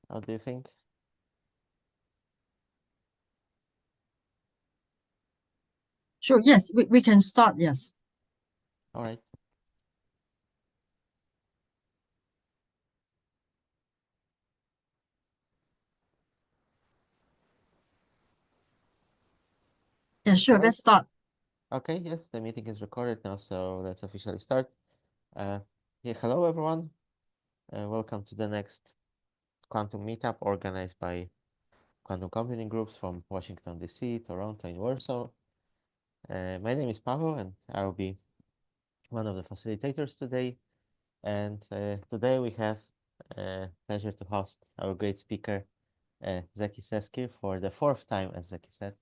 How do you think? Sure, yes, we can start, yes. All right. Yeah, sure, All right. let's start. Okay, yes, the meeting is recorded now, so let's officially start. Uh, yeah, hello everyone. Welcome to the next quantum meetup organized by quantum computing groups from Washington, D.C., Toronto, and Warsaw. My name is Pavel, and I will be one of the facilitators today. And today we have pleasure to host our great speaker, Zeki Seskir, for the fourth time, as Zeki said.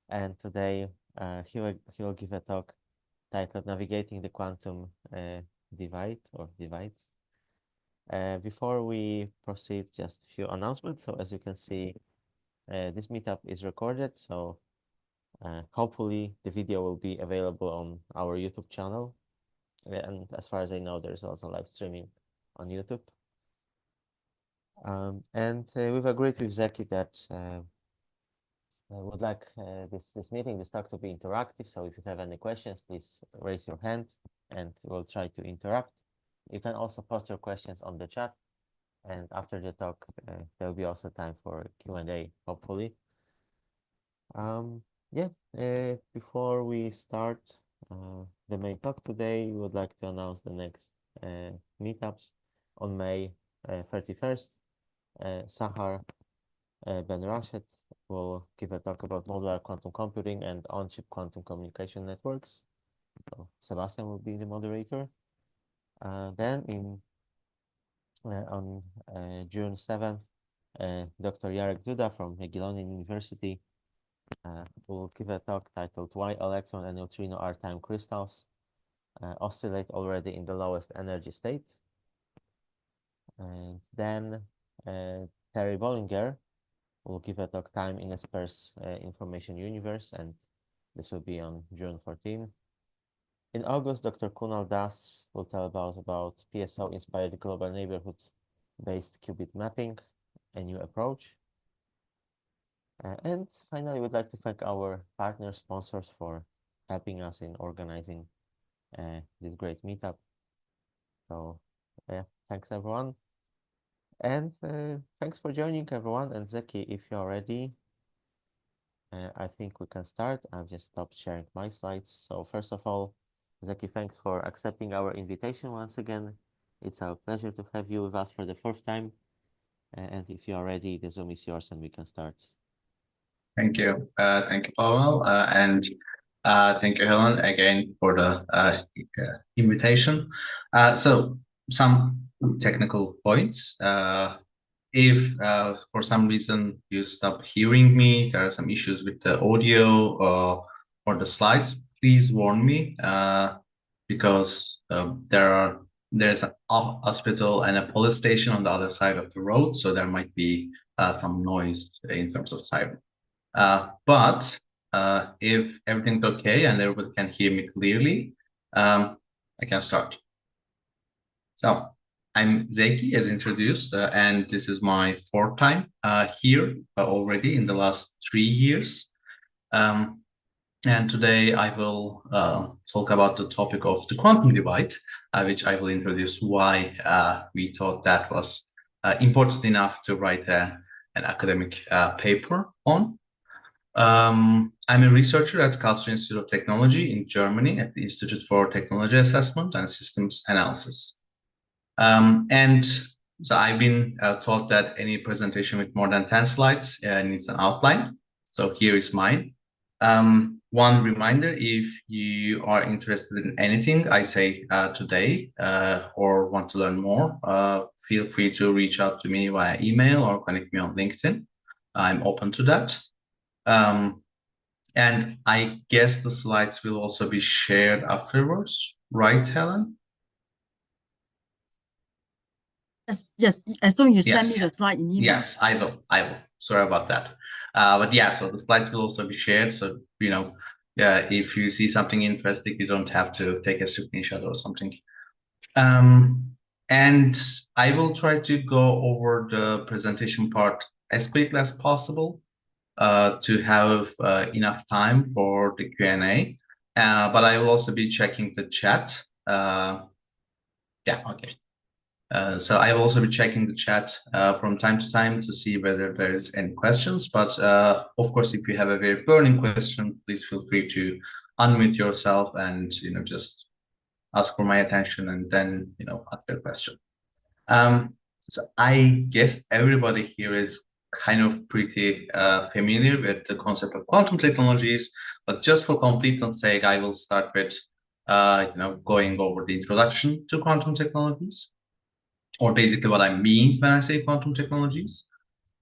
And today he will give a talk titled "Navigating the Quantum Divide" or Divides. Before we proceed, just a few announcements. So as you can see, this meetup is recorded, so hopefully the video will be available on our YouTube channel. And as far as I know, there's also live streaming on YouTube. And we've agreed with Zeki that I would like this talk to be interactive. So if you have any questions, please raise your hand and we'll try to interact. You can also post your questions on the chat. And after the talk, there will be also time for Q&A, hopefully. Yeah, before we start the main talk today, we would like to announce the next meetups on May 31st. Sahar Ben Rashid will give a talk about modular quantum computing and on-chip quantum communication networks. So Sebastian will be the moderator. Then on June 7th, Dr. Jarek Duda from Jagiellonian University will give a talk titled "Why Electron and Neutrino are Time Crystals Oscillate Already in the Lowest Energy State." And then Terry Bollinger will give a talk "Time in a Sparse Information Universe," and this will be on June 14th. In August, Dr. Kunal Das will tell about PSO-inspired global neighborhood-based qubit mapping, a new approach. And finally, we'd like to thank our partner sponsors for helping us in organizing this great meetup. So, yeah, thanks everyone. And thanks for joining everyone. And Zeki, if you're ready, I think we can start. I've just stopped sharing my slides. So first of all, Zeki, thanks for accepting our invitation once again. It's our pleasure to have you with us for the fourth time. And if you are ready, the Zoom is yours and we can start. Thank you. Thank you, Pavel. And thank you, Helen, again for the invitation. So some technical points. If for some reason you stop hearing me, there are some issues with the audio or the slides, please warn me because there's an hospital and a police station on the other side of the road, so there might be some noise in terms of siren. But if everything's okay and everybody can hear me clearly, I can start. So I'm Zeki, as introduced, and this is my fourth time here already in the last 3 years. And today I will talk about the topic of the quantum divide, which I will introduce why we thought that was important enough to write an academic paper on. I'm a researcher at Karlsruhe Institute of Technology in Germany at the Institute for Technology Assessment and Systems Analysis. And so I've been taught that any presentation with more than 10 slides needs an outline. So here is mine. One reminder, if you are interested in anything I say today or want to learn more, feel free to reach out to me via email or connect me on LinkedIn. I'm open to that. And I guess the slides will also be shared afterwards, right, Helen? Yes. As long as you send me Yes. the slide in email. Yes, I will. Sorry about that. But yeah, so the slides will also be shared. So, you know, if you see something interesting, you don't have to take a screenshot or something. And I will try to go over the presentation part as quickly as possible to have enough time for the Q&A. But I will also be checking the chat. Yeah, okay. So I will also be checking the chat from time to time to see whether there is any questions. But of course, if you have a very burning question, please feel free to unmute yourself and just ask for my attention and then ask your question. So I guess everybody here is kind of pretty familiar with the concept of quantum technologies, but just for completeness sake, I will start with going over the introduction to quantum technologies, or basically what I mean when I say quantum technologies.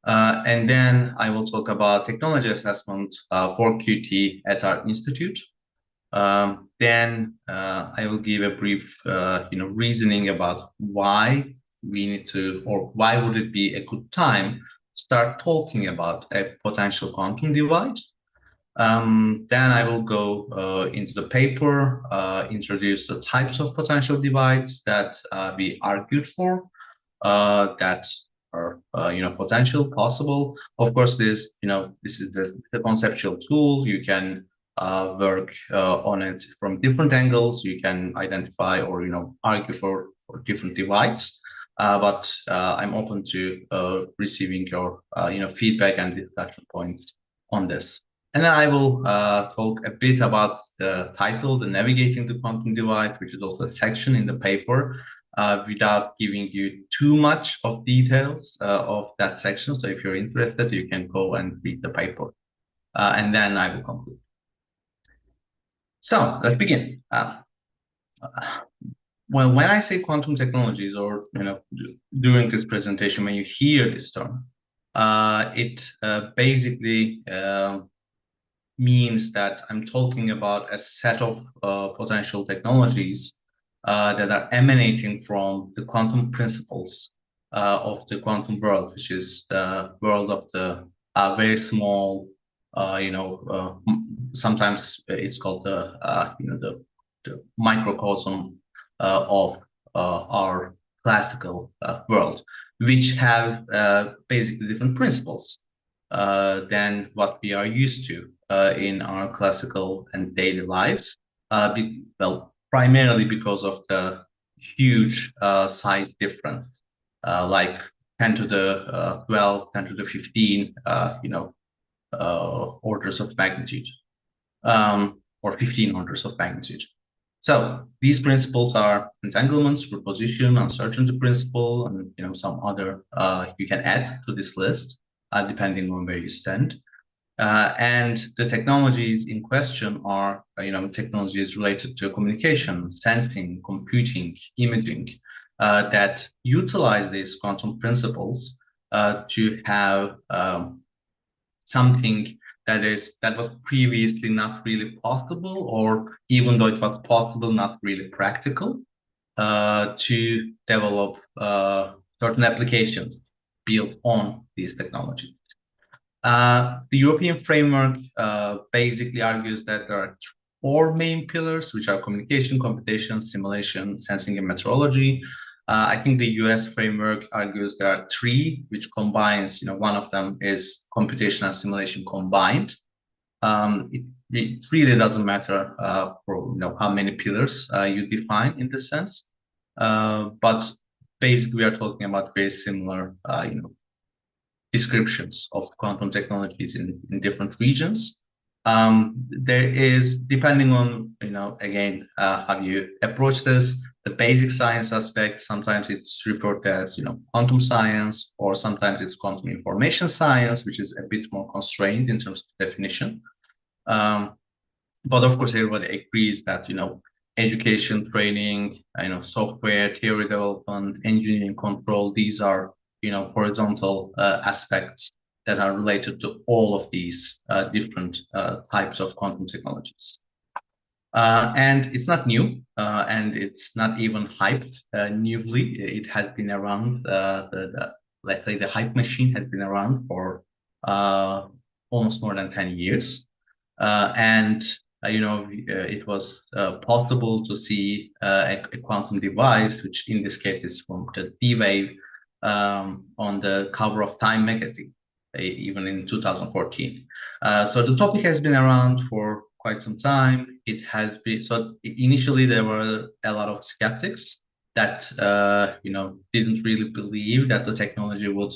And then I will talk about technology assessment for QT at our institute. Then I will give a brief, reasoning about why we need to, or why would it be a good time to start talking about a potential quantum divide. Then I will go into the paper, introduce the types of potential divides that we argued for, that are potential, possible. Of course, this is the conceptual tool. You can work on it from different angles. You can identify or argue for different divides. But I'm open to receiving your feedback and discussion points on this. And then I will talk a bit about the title, the Navigating the Quantum Divide, which is also a section in the paper, without giving you too much of details of that section. So if you're interested, you can go and read the paper. And then I will conclude. So let's begin. Well, when I say quantum technologies, or during this presentation, when you hear this term, it basically means that I'm talking about a set of potential technologies that are emanating from the quantum principles of the quantum world, which is the world of the very small, sometimes it's called the microcosm of our classical world, which have basically different principles than what we are used to in our classical and daily lives. Well, primarily because of the huge size difference, like 10 to the 12, 10 to the 15, orders of magnitude, or 15 orders of magnitude. So these principles are entanglement, superposition, uncertainty principle, and some other you can add to this list depending on where you stand. And the technologies in question are, technologies related to communication, sensing, computing, imaging, that utilize these quantum principles to have something that was previously not really possible, or even though it was possible, not really practical, to develop certain applications built on these technologies. The European framework basically argues that there are four main pillars, which are communication, computation, simulation, sensing, and metrology. I think the US framework argues there are three, which combines, one of them is computation and simulation combined. It really doesn't matter for how many pillars you define in this sense, but basically we are talking about very similar descriptions of quantum technologies in different regions. There is, depending on, again, how you approach this, the basic science aspect, sometimes it's referred to as, quantum science, or sometimes it's quantum information science, which is a bit more constrained in terms of definition. But of course, everybody agrees that, education, training, software, theory development, engineering control, these are horizontal aspects that are related to all of these different types of quantum technologies. And it's not new, and it's not even hyped newly. It has been around, let's say the hype machine has been around for almost more than 10 years. And it was possible to see a quantum device, which in this case is from the D wave, on the cover of Time magazine, even in 2014. So the topic has been around for quite some time. It has been, so initially there were a lot of skeptics that didn't really believe that the technology would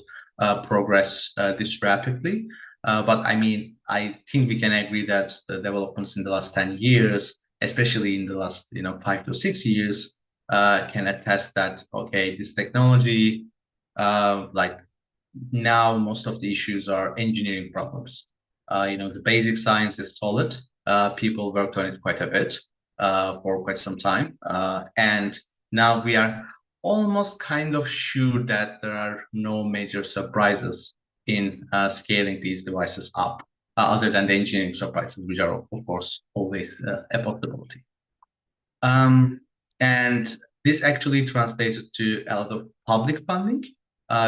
progress this rapidly. But I mean, I think we can agree that the developments in the last 10 years, especially in the last 5 to 6 years, can attest that okay, this technology, like now most of the issues are engineering problems. The basic science is solid. People worked on it quite a bit for quite some time, and now we are almost kind of sure that there are no major surprises in scaling these devices up, other than the engineering surprises, which are of course always a possibility. And this actually translated to a lot of public funding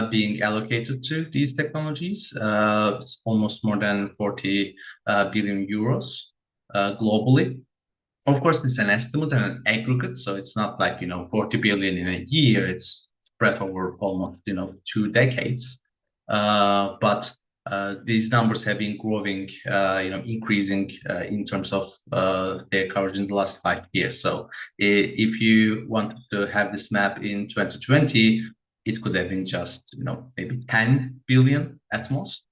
being allocated to these technologies. It's almost more than 40 billion euros globally. Of course, it's an estimate and an aggregate, so it's not like 40 billion in a year. It's spread over almost 2 decades. But these numbers have been growing, increasing in terms of their coverage in the last 5 years. So if you wanted to have this map in 2020, it could have been just maybe 10 billion at most.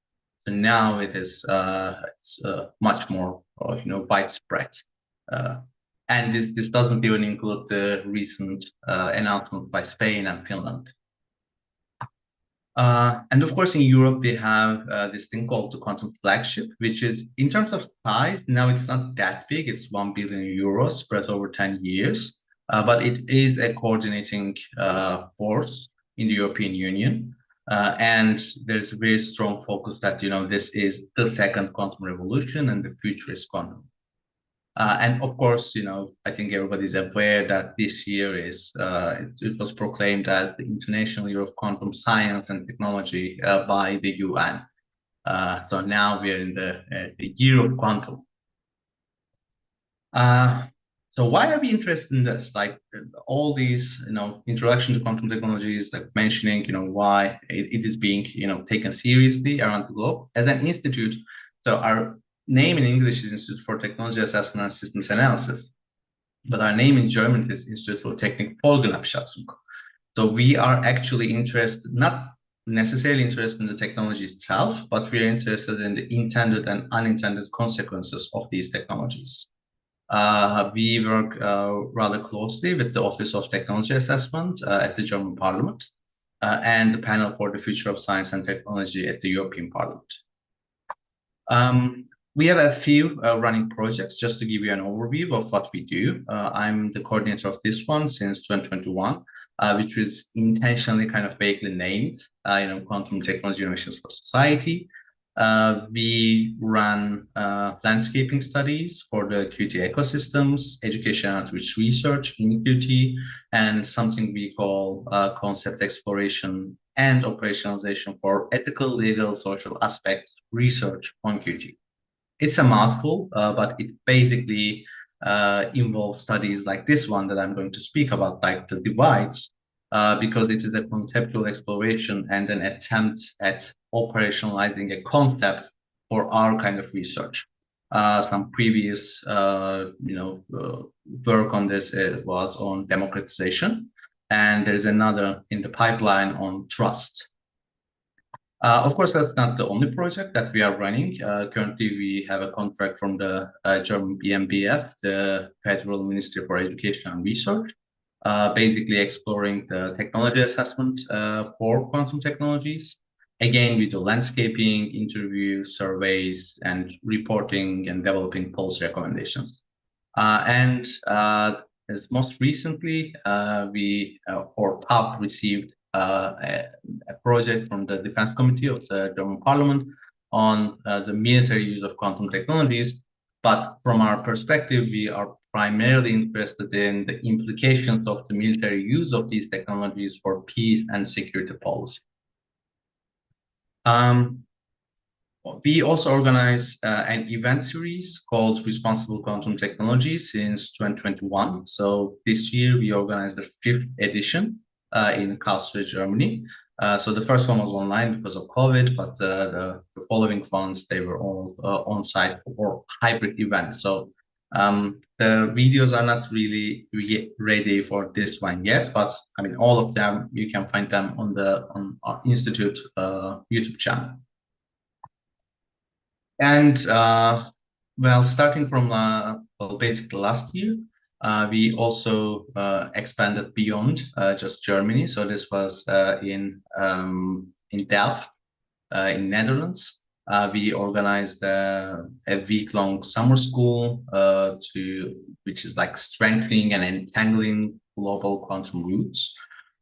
So now it is it's much more widespread. And this doesn't even include the recent announcement by Spain and Finland. And of course, in Europe, they have this thing called the quantum flagship, which is, in terms of size, now it's not that big. It's 1 billion euros spread over 10 years. But it is a coordinating force in the European Union. And there's a very strong focus that, this is the second quantum revolution and the future is quantum. And of course, I think everybody's aware that this year it was proclaimed as the International Year of Quantum Science and Technology by the UN. So now we are in the year of quantum. So why are we interested in this? Like all these, introduction to quantum technologies, like mentioning, why it is being, taken seriously around the globe as an institute. So our name in English is Institute for Technology Assessment and Systems Analysis, but our name in German is Institute for Technik Folgenabschätzung. So we are actually interested, not necessarily interested in the technology itself, but we are interested in the intended and unintended consequences of these technologies. We work rather closely with the Office of Technology Assessment at the German Parliament and the Panel for the Future of Science and Technology at the European Parliament. We have a few running projects. Just to give you an overview of what we do, I'm the coordinator of this one since 2021, which was intentionally kind of vaguely named, Quantum Technology Innovations for Society. We run landscaping studies for the QT ecosystems, education outreach research in QT, and something we call concept exploration and operationalization for ethical, legal, social aspects research on QT. It's a mouthful, but it basically involves studies like this one that I'm going to speak about, like the divides, because it is a conceptual exploration and an attempt at operationalizing a concept for our kind of research. Some previous, work on this was on democratization, and there's another in the pipeline on trust. Of course, that's not the only project that we are running. Currently, we have a contract from the German BMBF, the Federal Ministry for Education and Research, basically exploring the technology assessment for quantum technologies. Again, we do landscaping, interviews, surveys, and reporting and developing policy recommendations. And most recently, we or PUB received a project from the Defense Committee of the German Parliament on the military use of quantum technologies. But from our perspective, we are primarily interested in the implications of the military use of these technologies for peace and security policy. we also organize an event series called Responsible Quantum Technology since 2021. So this year we organized the 5th edition in Karlsruhe, Germany. So the first one was online because of COVID, but the following ones, they were all on-site or hybrid events. So the videos are not really ready for this one yet, but I mean, all of them, you can find them on our Institute YouTube channel. And well, starting from basically last year, we also expanded beyond just Germany. So this was in Delft, in Netherlands. We organized a week-long summer school which is like strengthening and entangling global quantum roots.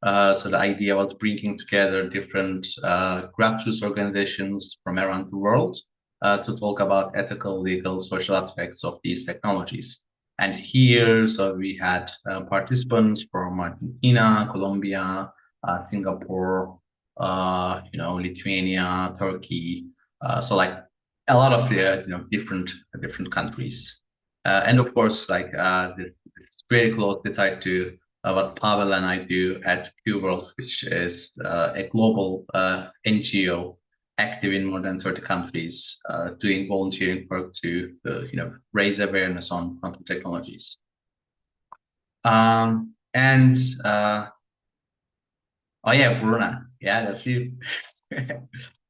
So the idea was bringing together different grassroots organizations from around the world to talk about ethical, legal, social aspects of these technologies. And here, so we had participants from Argentina, Colombia, Singapore, Lithuania, Turkey. So like a lot of the different countries, and of course it's very closely tied to what Pavel and I do at QWorld, which is a global NGO active in more than 30 countries, doing volunteering work to raise awareness on quantum technologies. And oh yeah, Bruna, yeah, that's you.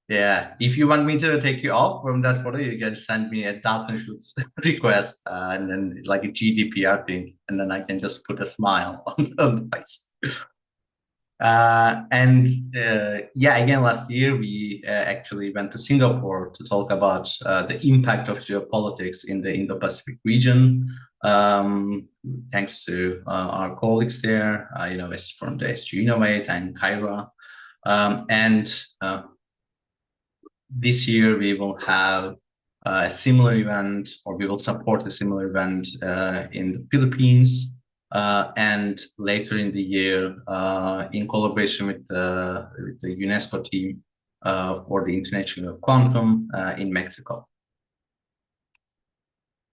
Yeah, if you want me to take you off from that photo, you can send me a Datenschutz request and then like a GDPR thing, and then I can just put a smile on the face. Yeah, again, last year we actually went to Singapore to talk about the impact of geopolitics in the Indo-Pacific region. Thanks to our colleagues there, from the SG Innovate and Kyra. This year we will have a similar event, or we will support a similar event in the Philippines, and later in the year, in collaboration with the UNESCO team for the International Quantum in Mexico.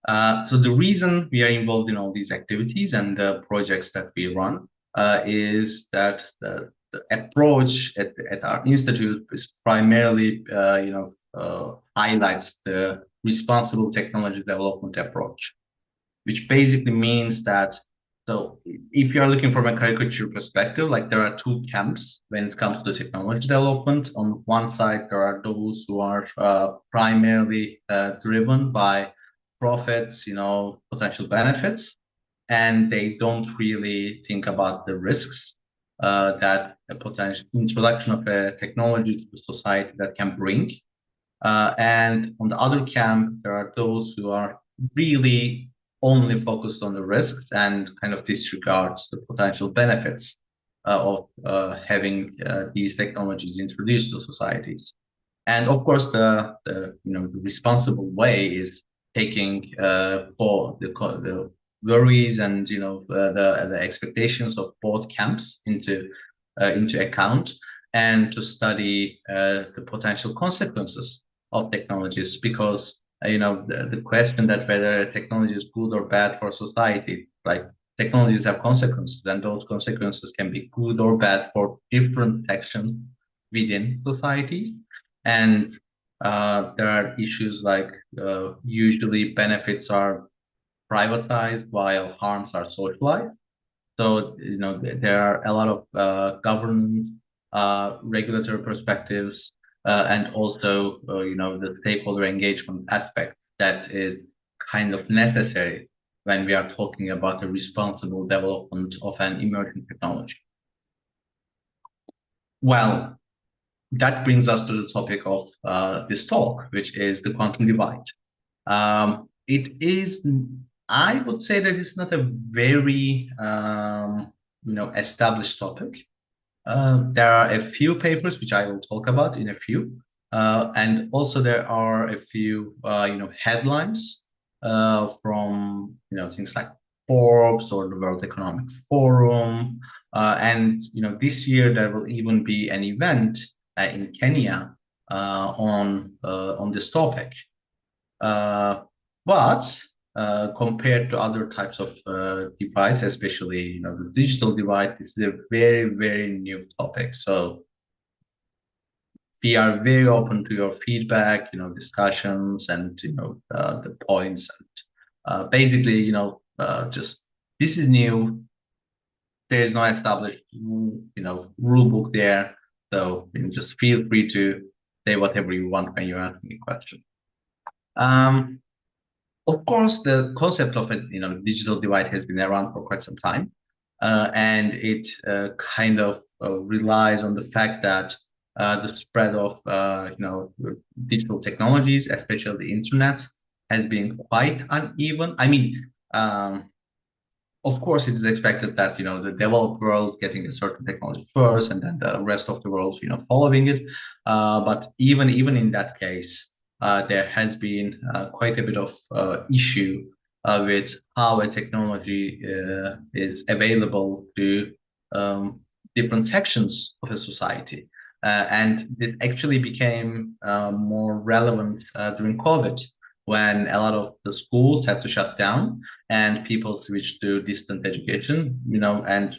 So the reason we are involved in all these activities and the projects that we run is that the approach at our institute is primarily, highlights the responsible technology development approach, which basically means that, so if you are looking from a caricature perspective, like there are two camps when it comes to technology development. On one side, there are those who are primarily driven by profits, potential benefits, and they don't really think about the risks that a potential introduction of a technology to society that can bring. And on the other camp, there are those who are really only focused on the risks and kind of disregards the potential benefits of having these technologies introduced to societies. And of course, the responsible way is taking both the worries and the expectations of both camps into account, and to study the potential consequences of technologies, because the question that whether technology is good or bad for society, like technologies have consequences, and those consequences can be good or bad for different sections within society. And there are issues like usually benefits are privatized while harms are socialized. So there are a lot of governance, regulatory perspectives, and also the stakeholder engagement aspect that is kind of necessary when we are talking about the responsible development of an emerging technology. Well, that brings us to the topic of this talk, which is the quantum divide. It is, I would say that it's not a very established topic. There are a few papers which I will talk about in a few, and also there are a few headlines from things like Forbes or the World Economic Forum, and this year there will even be an event in Kenya on this topic. But compared to other types of divides, especially the digital divide, it's a very, very new topic. So we are very open to your feedback, discussions, and the points. And basically, just this is new. There is no established, rule book there. So just feel free to say whatever you want when you ask me a question. Of course, the concept of a digital divide has been around for quite some time, and it kind of relies on the fact that the spread of digital technologies, especially the internet, has been quite uneven. I mean, of course, it is expected that the developed world getting a certain technology first, and then the rest of the world following it. But even in that case, there has been quite a bit of issue with how a technology is available to different sections of a society. And this actually became more relevant during COVID, when a lot of the schools had to shut down and people switched to distant education, and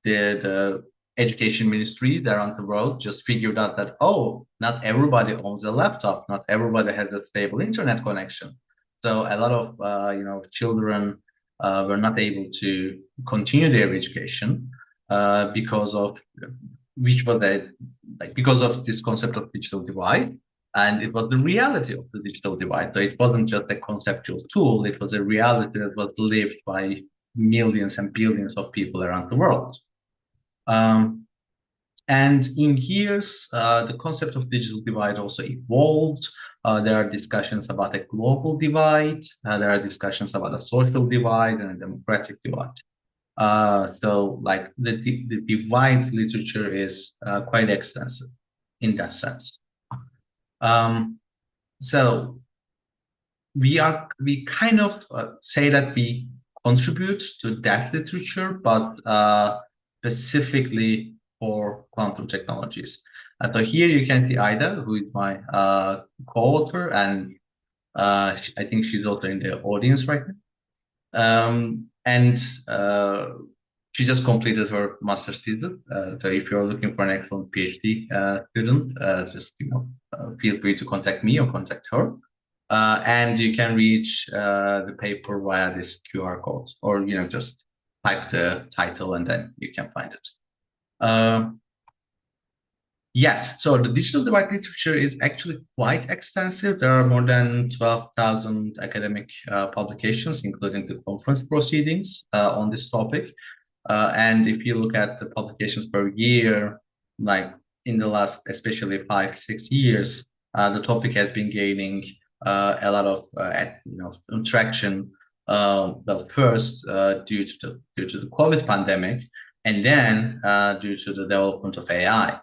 the education ministry around the world just figured out that, oh, not everybody owns a laptop, not everybody has a stable internet connection. So a lot of children were not able to continue their education because of because of this concept of digital divide. And it was the reality of the digital divide. So it wasn't just a conceptual tool, it was a reality that was lived by millions and billions of people around the world. And in years, the concept of digital divide also evolved. There are discussions about a global divide. There are discussions about a social divide and a democratic divide. So like the divide literature is quite extensive in that sense. So we kind of say that we contribute to that literature, but specifically for quantum technologies. So here you can see Ida, who is my co-author, and I think she's also in the audience right now. And she just completed her master's thesis. So if you're looking for an excellent PhD student, just feel free to contact me or contact her. And you can reach the paper via this QR code, or just type the title and then you can find it. Yes, so the digital divide literature is actually quite extensive. There are more than 12,000 academic publications, including the conference proceedings on this topic. And if you look at the publications per year, like in the last, especially 5-6 years, the topic has been gaining a lot of traction. Well, first due to the COVID pandemic, and then due to the development of AI.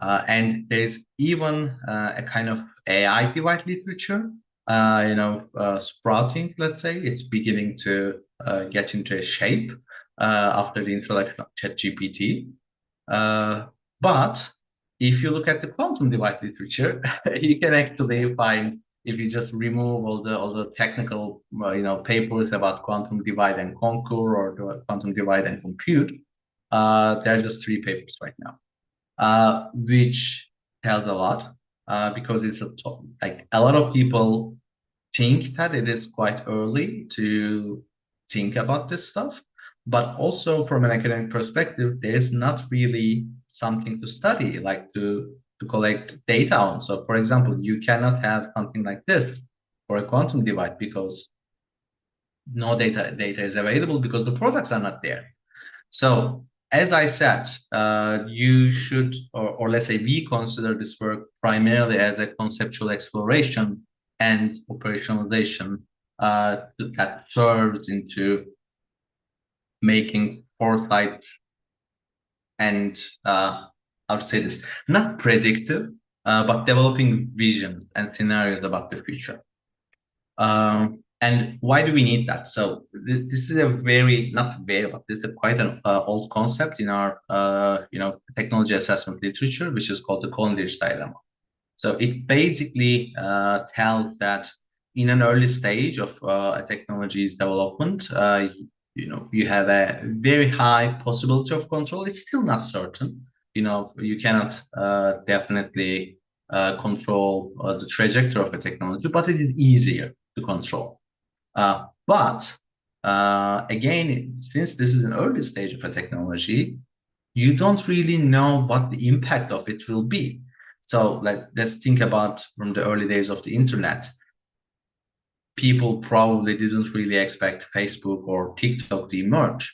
And there's even a kind of AI divide literature, sprouting, let's say. It's beginning to get into a shape after the introduction of ChatGPT. But if you look at the quantum divide literature, you can actually find, if you just remove all the technical papers about quantum divide and conquer, or the quantum divide and compute, there are just 3 papers right now. Which tells a lot because it's like a lot of people think that it is quite early to think about this stuff, but also from an academic perspective, there's not really something to study, like to collect data on. So, for example, you cannot have something like this for a quantum divide because no data is available because the products are not there. So, as I said, you should, or let's say we consider this work primarily as a conceptual exploration and operationalization that serves into making foresight and, how to say this, not predictive, but developing visions and scenarios about the future. And why do we need that? So this is a but this is quite an old concept in our technology assessment literature, which is called the Coleridge dilemma. So it basically tells that in an early stage of a technology's development, you have a very high possibility of control. It's still not certain. You cannot definitely control the trajectory of a technology, but it is easier to control. But again, since this is an early stage of a technology, you don't really know what the impact of it will be. So let's think about from the early days of the internet. People probably didn't really expect Facebook or TikTok to emerge.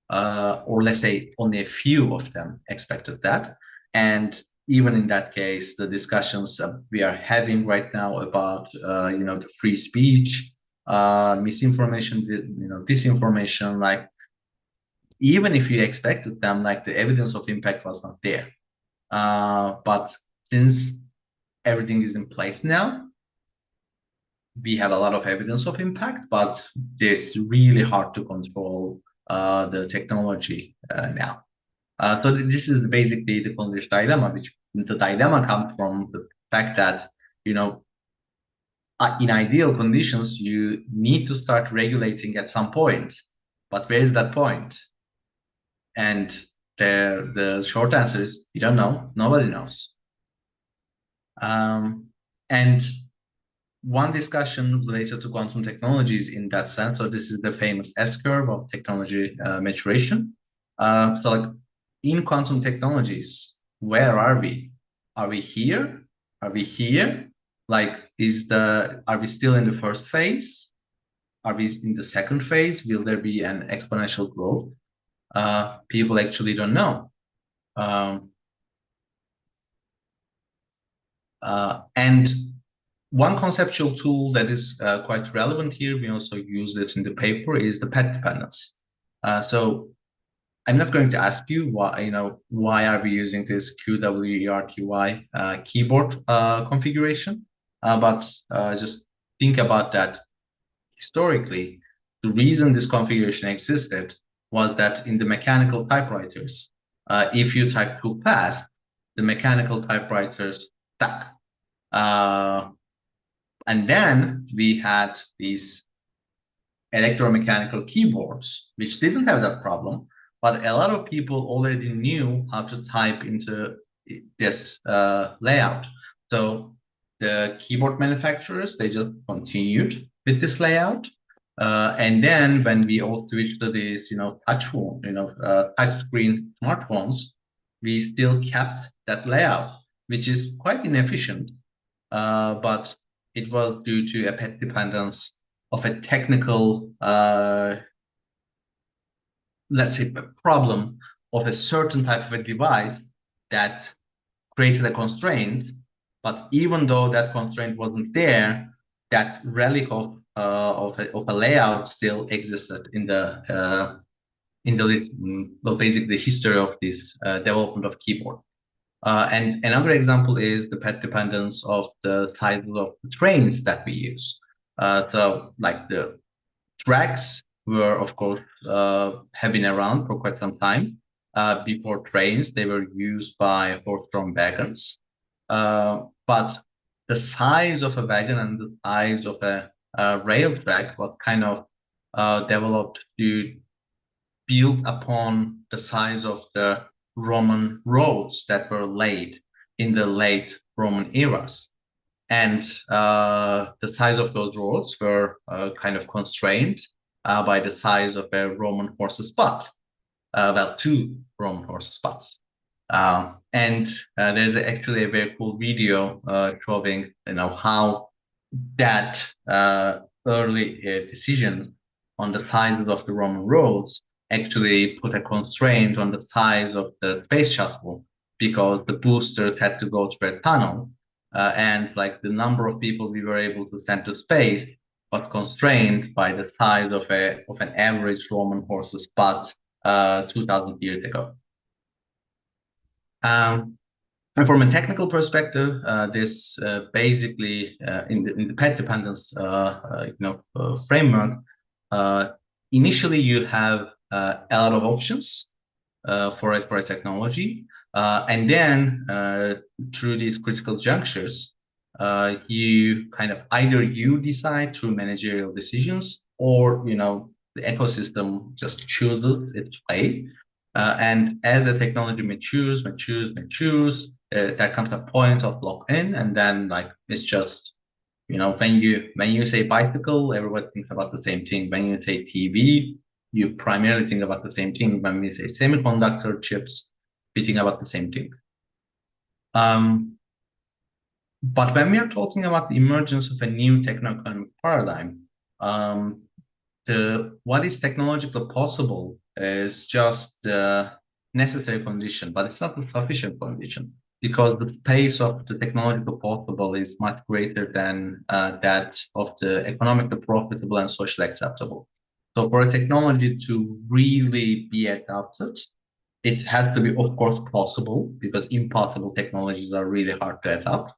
Or let's say only a few of them expected that. And even in that case, the discussions we are having right now about the free speech, misinformation, disinformation, like even if you expected them, like the evidence of impact was not there. But since everything is in place now, we have a lot of evidence of impact, but it's really hard to control the technology now. So this is basically the Polish dilemma, which the dilemma comes from the fact that, in ideal conditions, you need to start regulating at some point. But where is that point? And the short answer is we don't know. Nobody knows. And one discussion related to quantum technologies in that sense, so this is the famous S-curve of technology maturation. So like in quantum technologies, where are we? Are we here? Are we here? Like, are we still in the first phase? Are we in the second phase? Will there be an exponential growth? People actually don't know. And one conceptual tool that is quite relevant here, we also use it in the paper, is the path-dependence. So I'm not going to ask you why are we using this QWERTY keyboard configuration, but just think about that. Historically, the reason this configuration existed was that in the mechanical typewriters, if you type too fast, the mechanical typewriters stuck. And then we had these electromechanical keyboards, which didn't have that problem, but a lot of people already knew how to type into this layout. So the keyboard manufacturers, they just continued with this layout. And then when we all switched to these, touch screen smartphones, we still kept that layout, which is quite inefficient. But it was due to a path dependence of a technical, let's say, problem of a certain type of a device that created a constraint. But even though that constraint wasn't there, that relic of a layout still existed in the basically the history of this development of keyboard. And another example is the path dependence of the sizes of the trains that we use. So like the tracks were, of course, have been around for quite some time. Before trains, they were used by horse-drawn wagons. But the size of a wagon and the size of a rail track was kind of developed to build upon the size of the Roman roads that were laid in the late Roman eras. And the size of those roads were kind of constrained by the size of a Roman horse's butt. Well, two Roman horse's butts. And there's actually a very cool video showing how that early decisions on the sizes of the Roman roads actually put a constraint on the size of the space shuttle, because the boosters had to go through a tunnel, and like the number of people we were able to send to space was constrained by the size of an average Roman horse's butt 2,000 years ago. And from a technical perspective, this basically in the path dependence framework, initially you have a lot of options for a technology. And then through these critical junctures, you kind of either you decide through managerial decisions, or the ecosystem just chooses its way. And as the technology matures, there comes a point of lock-in, and then it's just when you say bicycle, everybody thinks about the same thing. When you say TV, you primarily think about the same thing. When we say semiconductor chips, we think about the same thing. But when we are talking about the emergence of a new techno-economic paradigm, what is technologically possible is just the necessary condition, but it's not the sufficient condition, because the pace of the technological possible is much greater than that of the economically profitable and socially acceptable. So for a technology to really be adopted, it has to be, of course, possible, because impossible technologies are really hard to adopt.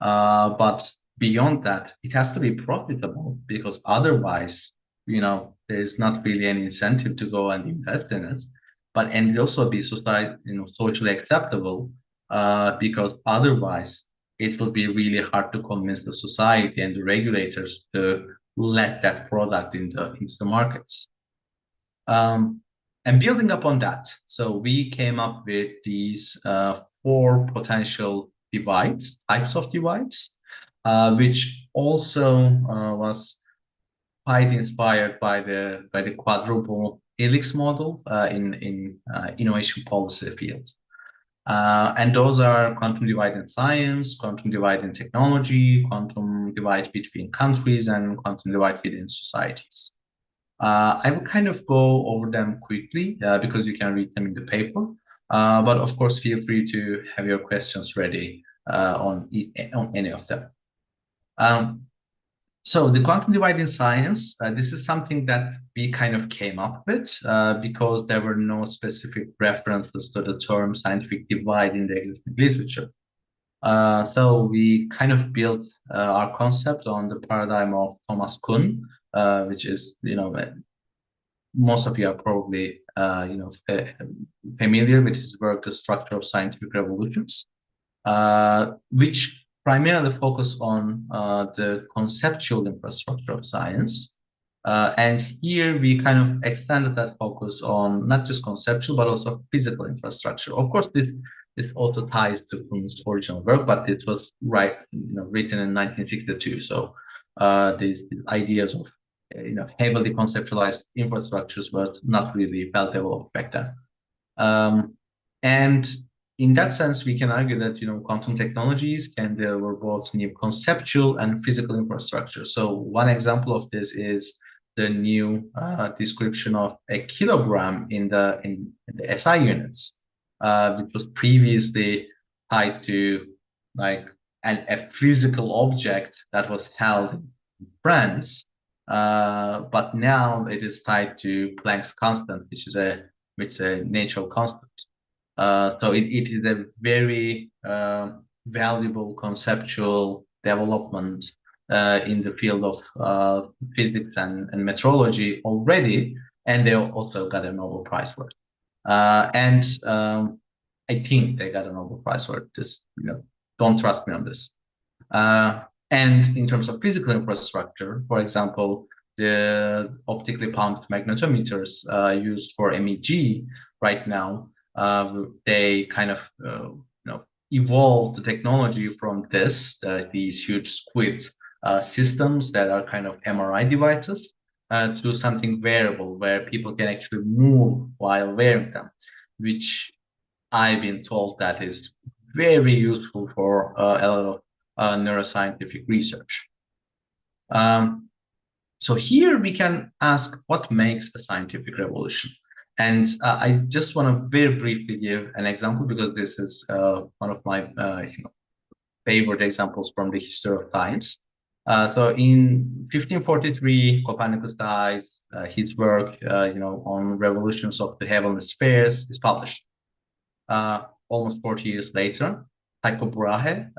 But beyond that, it has to be profitable, because otherwise, there's not really any incentive to go and invest in it. And also be socially acceptable, because otherwise it will be really hard to convince the society and the regulators to let that product into the markets. And building upon that, so we came up with these 4 potential types of divides, which also was quite inspired by the quadruple helix model in innovation policy field. And those are quantum divide in science, quantum divide in technology, quantum divide between countries, and quantum divide within societies. I will kind of go over them quickly because you can read them in the paper. But of course, feel free to have your questions ready on any of them. So the quantum divide in science, this is something that we kind of came up with because there were no specific references to the term scientific divide in the existing literature. So we kind of built our concept on the paradigm of Thomas Kuhn, which is, most of you are probably, familiar with his work, The Structure of Scientific Revolutions, which primarily focus on the conceptual infrastructure of science. And here we kind of extended that focus on not just conceptual, but also physical infrastructure. Of course, this also ties to Kuhn's original work, but it was written in 1962. So these ideas of heavily conceptualized infrastructures were not really well developed back then. And in that sense, we can argue that quantum technologies can deliver both new conceptual and physical infrastructure. So one example of this is the new description of a kilogram in the SI units, which was previously tied to a physical object that was held in France, but now it is tied to Planck's constant, which is a natural constant. So it is a very valuable conceptual development in the field of physics and metrology already, and they also got a Nobel Prize for it. And I think they got a Nobel Prize for it. Just don't trust me on this. And in terms of physical infrastructure, for example, the optically pumped magnetometers used for MEG right now, they kind of evolved the technology from these huge squid systems that are kind of MRI devices to something wearable where people can actually move while wearing them, which I've been told that is very useful for a lot of neuroscientific research. So here we can ask what makes a scientific revolution. And I just want to very briefly give an example, because this is one of my favorite examples from the history of science. So in 1543, Copernicus dies. His work, on revolutions of the heavenly spheres is published. Almost 40 years later, Tycho Brahe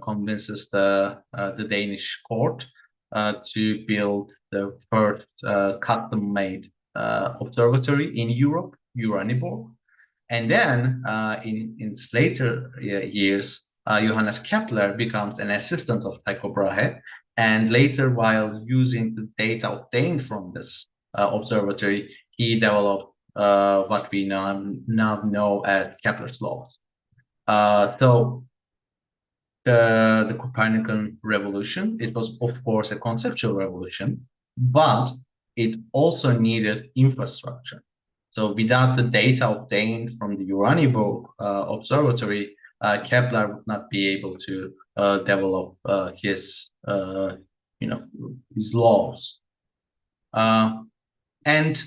convinces the Danish court to build the first custom-made observatory in Europe, Uraniborg. And then in its later years, Johannes Kepler becomes an assistant of Tycho Brahe. And later, while using the data obtained from this observatory, he developed what we now know as Kepler's laws. So the Copernican revolution, it was of course a conceptual revolution, but it also needed infrastructure. So without the data obtained from the Uraniborg observatory, Kepler would not be able to develop his laws. And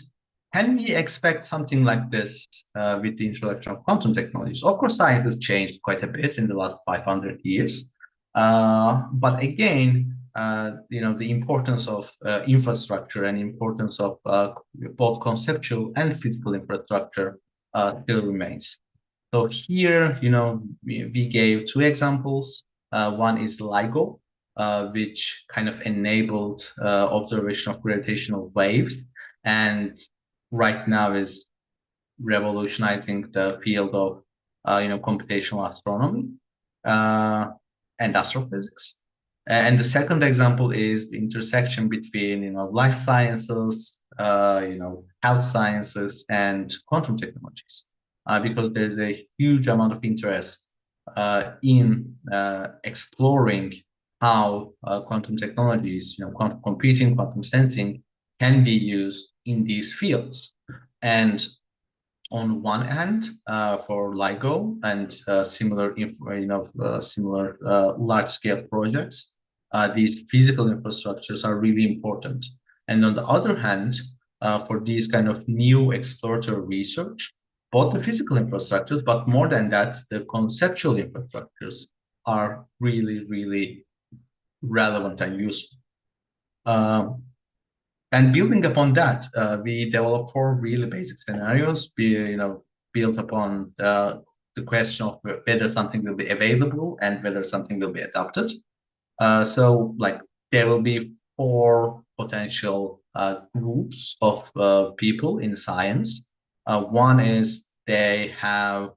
can we expect something like this with the introduction of quantum technologies? Of course, science has changed quite a bit in the last 500 years. But again, the importance of infrastructure and importance of both conceptual and physical infrastructure still remains. So here, we gave two examples. One is LIGO, which kind of enabled observation of gravitational waves, and right now is revolutionizing the field of computational astronomy and astrophysics. And the second example is the intersection between life sciences, health sciences, and quantum technologies, because there's a huge amount of interest in exploring how quantum technologies, quantum computing, quantum sensing, can be used in these fields. And on one hand, for LIGO and similar large-scale projects, these physical infrastructures are really important. And on the other hand, for these kind of new exploratory research, both the physical infrastructures, but more than that, the conceptual infrastructures are really, really relevant and useful. And building upon that, we developed 4 really basic scenarios, built upon the question of whether something will be available and whether something will be adopted. So there will be 4 potential groups of people in science. One is they have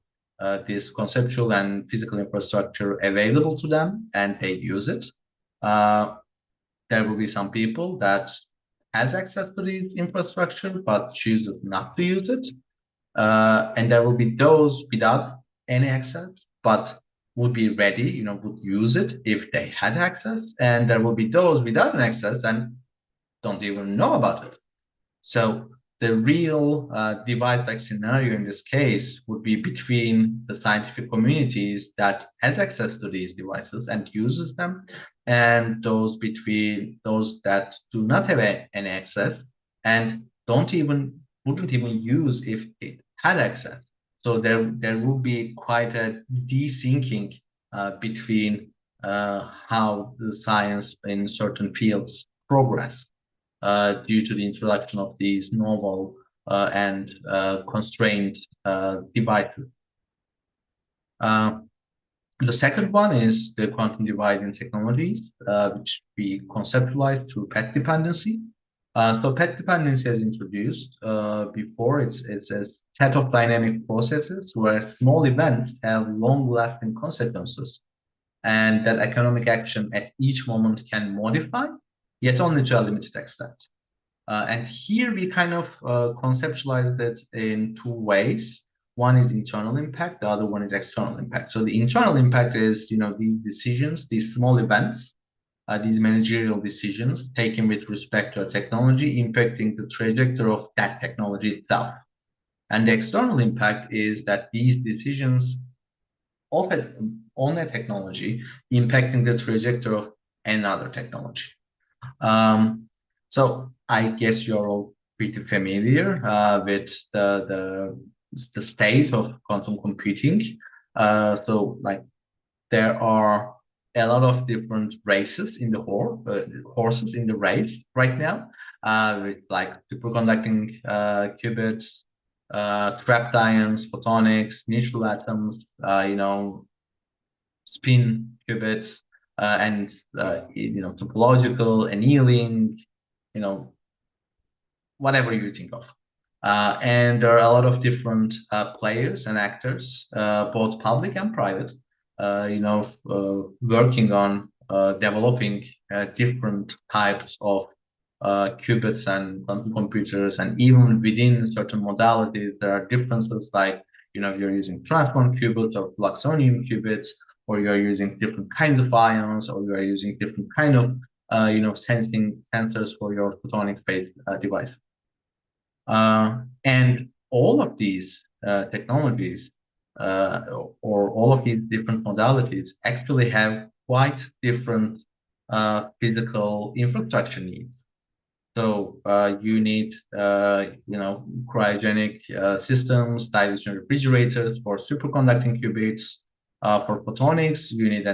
this conceptual and physical infrastructure available to them and they use it. There will be some people that has access to the infrastructure but chooses not to use it. And there will be those without any access but would be ready, would use it if they had access. And there will be those without an access and don't even know about it. So the real divide-like scenario in this case would be between the scientific communities that has access to these devices and uses them, and those that do not have any access and wouldn't even use if it had access. So there will be quite a desyncing between how the science in certain fields progress. Due to the introduction of these novel and constrained devices. The second one is the quantum divide in technologies, which we conceptualized through path-dependency. So path-dependency is introduced before. It's a set of dynamic processes where small events have long-lasting consequences, and that economic action at each moment can modify, yet only to a limited extent. And here we kind of conceptualized it in 2 ways. One is internal impact, the other one is external impact. So the internal impact is, these decisions, these small events, these managerial decisions taken with respect to a technology impacting the trajectory of that technology itself. And the external impact is that these decisions on a technology impacting the trajectory of another technology. So I guess you're all pretty familiar with the state of quantum computing. So there are a lot of different races in the horses in the race right now, with superconducting qubits, trapped ions, photonics, neutral atoms, spin qubits, and topological annealing, whatever you think of. And there are a lot of different players and actors, both public and private, working on developing different types of qubits and quantum computers. And even within certain modalities, there are differences like, you're using transform qubits or fluxonium qubits, or you're using different kinds of ions, or you're using different kind of, sensing sensors for your photonics-based device. And all of these technologies or all of these different modalities actually have quite different physical infrastructure needs. So you need, cryogenic systems, dilution refrigerators for superconducting qubits. For photonics, you need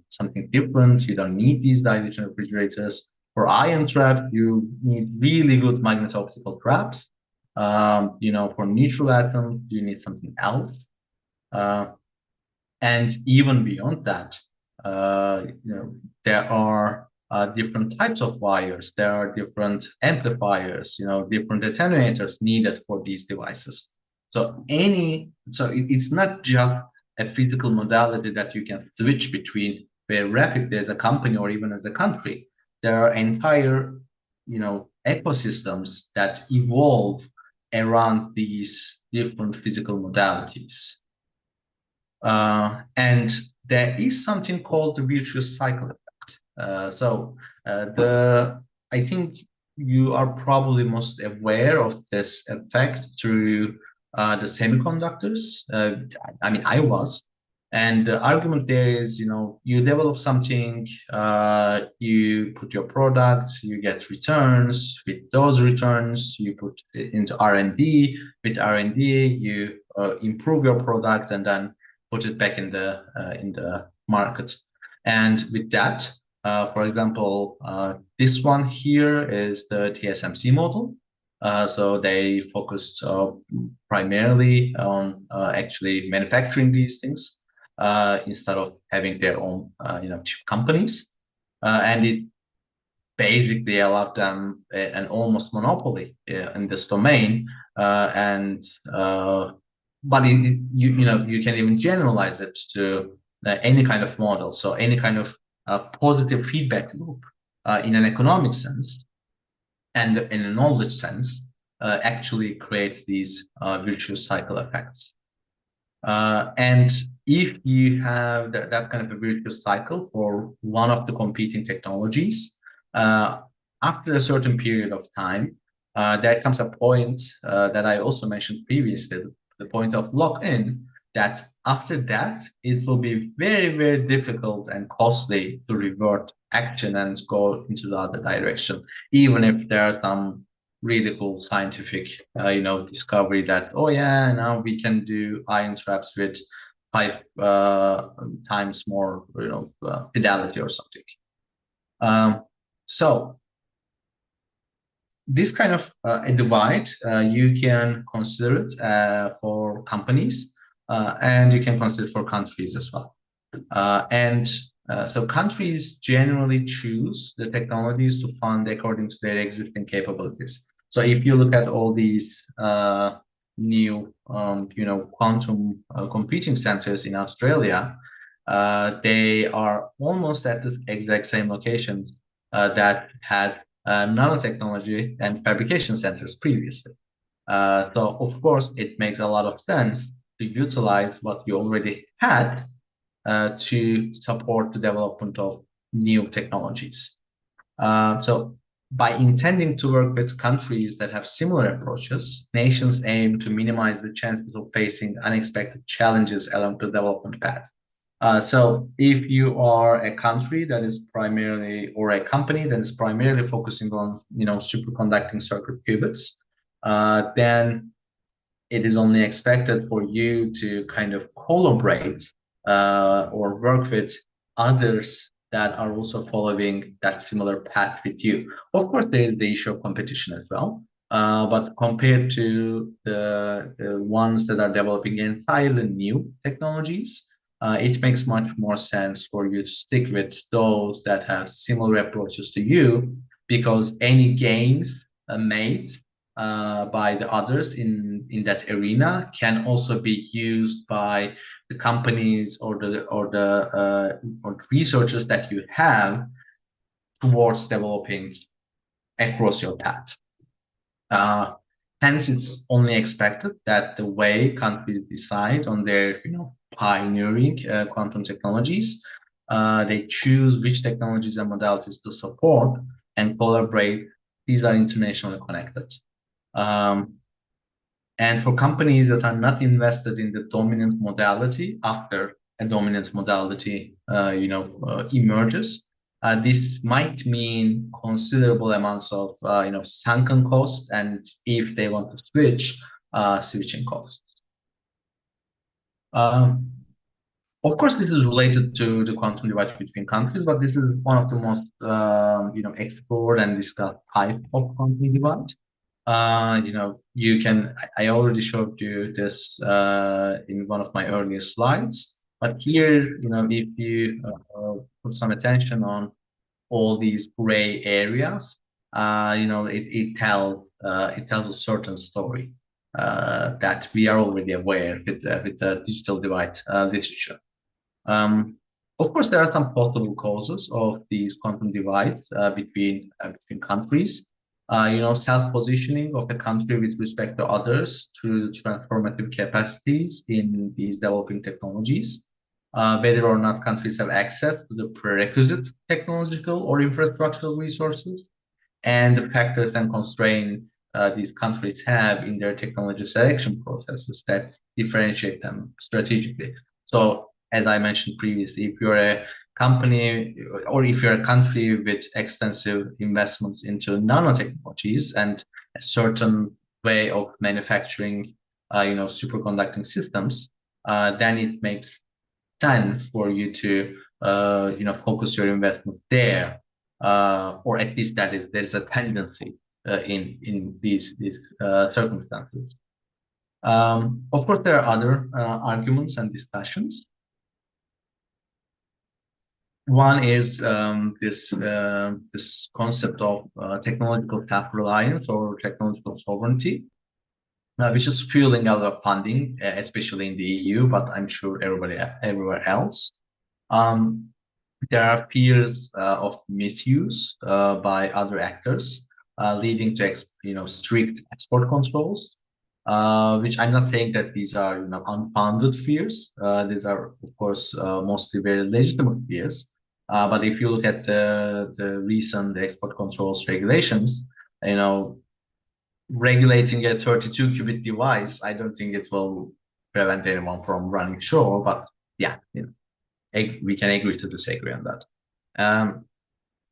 something different. You don't need these dilution refrigerators. For ion trap, you need really good magneto-optical traps. For neutral atoms, you need something else. And even beyond that, there are different types of wires. There are different amplifiers, different attenuators needed for these devices. So it's not just a physical modality that you can switch between where rapidly as a company or even as a country. There are entire, ecosystems that evolve around these different physical modalities. And there is something called the virtuous cycle effect. I think you are probably most aware of this effect through the semiconductors. I was. And the argument there is, you develop something, you put your products, you get returns. With those returns, you put it into R&D. With R&D, you improve your product and then put it back in the market. And with that, for example, this one here is the TSMC model. So they focused primarily on actually manufacturing these things instead of having their own chip companies. And it basically allowed them an almost monopoly in this domain. But you can even generalize it to any kind of model. So any kind of positive feedback loop in an economic sense and in a knowledge sense actually creates these virtuous cycle effects. And if you have that kind of a virtuous cycle for one of the competing technologies, after a certain period of time, there comes a point that I also mentioned previously, the point of lock-in, that after that, it will be very, very difficult and costly to revert action and go into the other direction, even if there are some really cool scientific, discovery that, oh yeah, now we can do ion traps with 5 times more, fidelity or something. So this kind of a divide, you can consider it for companies, and you can consider it for countries as well. So countries generally choose the technologies to fund according to their existing capabilities. So if you look at all these new, quantum computing centers in Australia, they are almost at the exact same locations that had nanotechnology and fabrication centers previously. So of course, it makes a lot of sense to utilize what you already had to support the development of new technologies. So by intending to work with countries that have similar approaches, nations aim to minimize the chances of facing unexpected challenges along the development path. So if you are a country that is primarily, or a company that is primarily focusing on, superconducting circuit qubits, then it is only expected for you to kind of collaborate or work with others that are also following that similar path with you. Of course, there is the issue of competition as well. But compared to the ones that are developing entirely new technologies, it makes much more sense for you to stick with those that have similar approaches to you, because any gains made by the others in that arena can also be used by the companies or the researchers that you have towards developing across your path. Hence, it's only expected that the way countries decide on their, pioneering quantum technologies, they choose which technologies and modalities to support and collaborate. These are internationally connected. And for companies that are not invested in the dominant modality after a dominant modality, emerges, this might mean considerable amounts of, sunken costs, and if they want to switch, switching costs. Of course, this is related to the quantum divide between countries, but this is one of the most, explored and discussed type of quantum divide. I already showed you this in one of my earlier slides, but here, if you put some attention on all these gray areas, it tells a certain story that we are already aware with the digital divide literature. Of course, there are some possible causes of these quantum divides between countries. Self-positioning of a country with respect to others through transformative capacities in these developing technologies, whether or not countries have access to the prerequisite technological or infrastructural resources, and the factors and constraints these countries have in their technology selection processes that differentiate them strategically. So, as I mentioned previously, if you're a company or if you're a country with extensive investments into nanotechnologies and a certain way of manufacturing, superconducting systems, then it makes sense for you to, focus your investment there, or at least there's a tendency in these circumstances. Of course, there are other arguments and discussions. One is this concept of technological self-reliance or technological sovereignty, which is fueling a lot of funding, especially in the EU, but I'm sure everywhere else. There are fears of misuse by other actors, leading to strict export controls, which I'm not saying that these are unfounded fears. These are, of course, mostly very legitimate fears. But if you look at the recent export controls regulations, regulating a 32 qubit device, I don't think it will prevent anyone from running sure. But yeah, we can agree to disagree on that.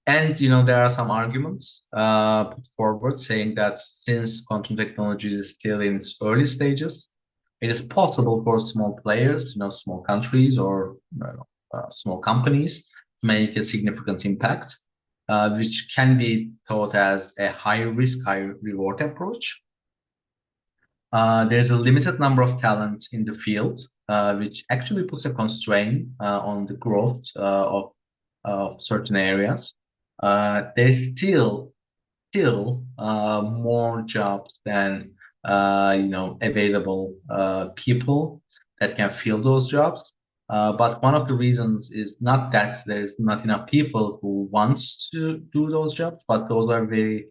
And there are some arguments put forward saying that since quantum technology is still in its early stages, it is possible for small players, small countries or small companies to make a significant impact, which can be thought as a high risk, high reward approach. There's a limited number of talent in the field, which actually puts a constraint on the growth of certain areas. There's still more jobs than available people that can fill those jobs. But one of the reasons is not that there's not enough people who wants to do those jobs, but those are very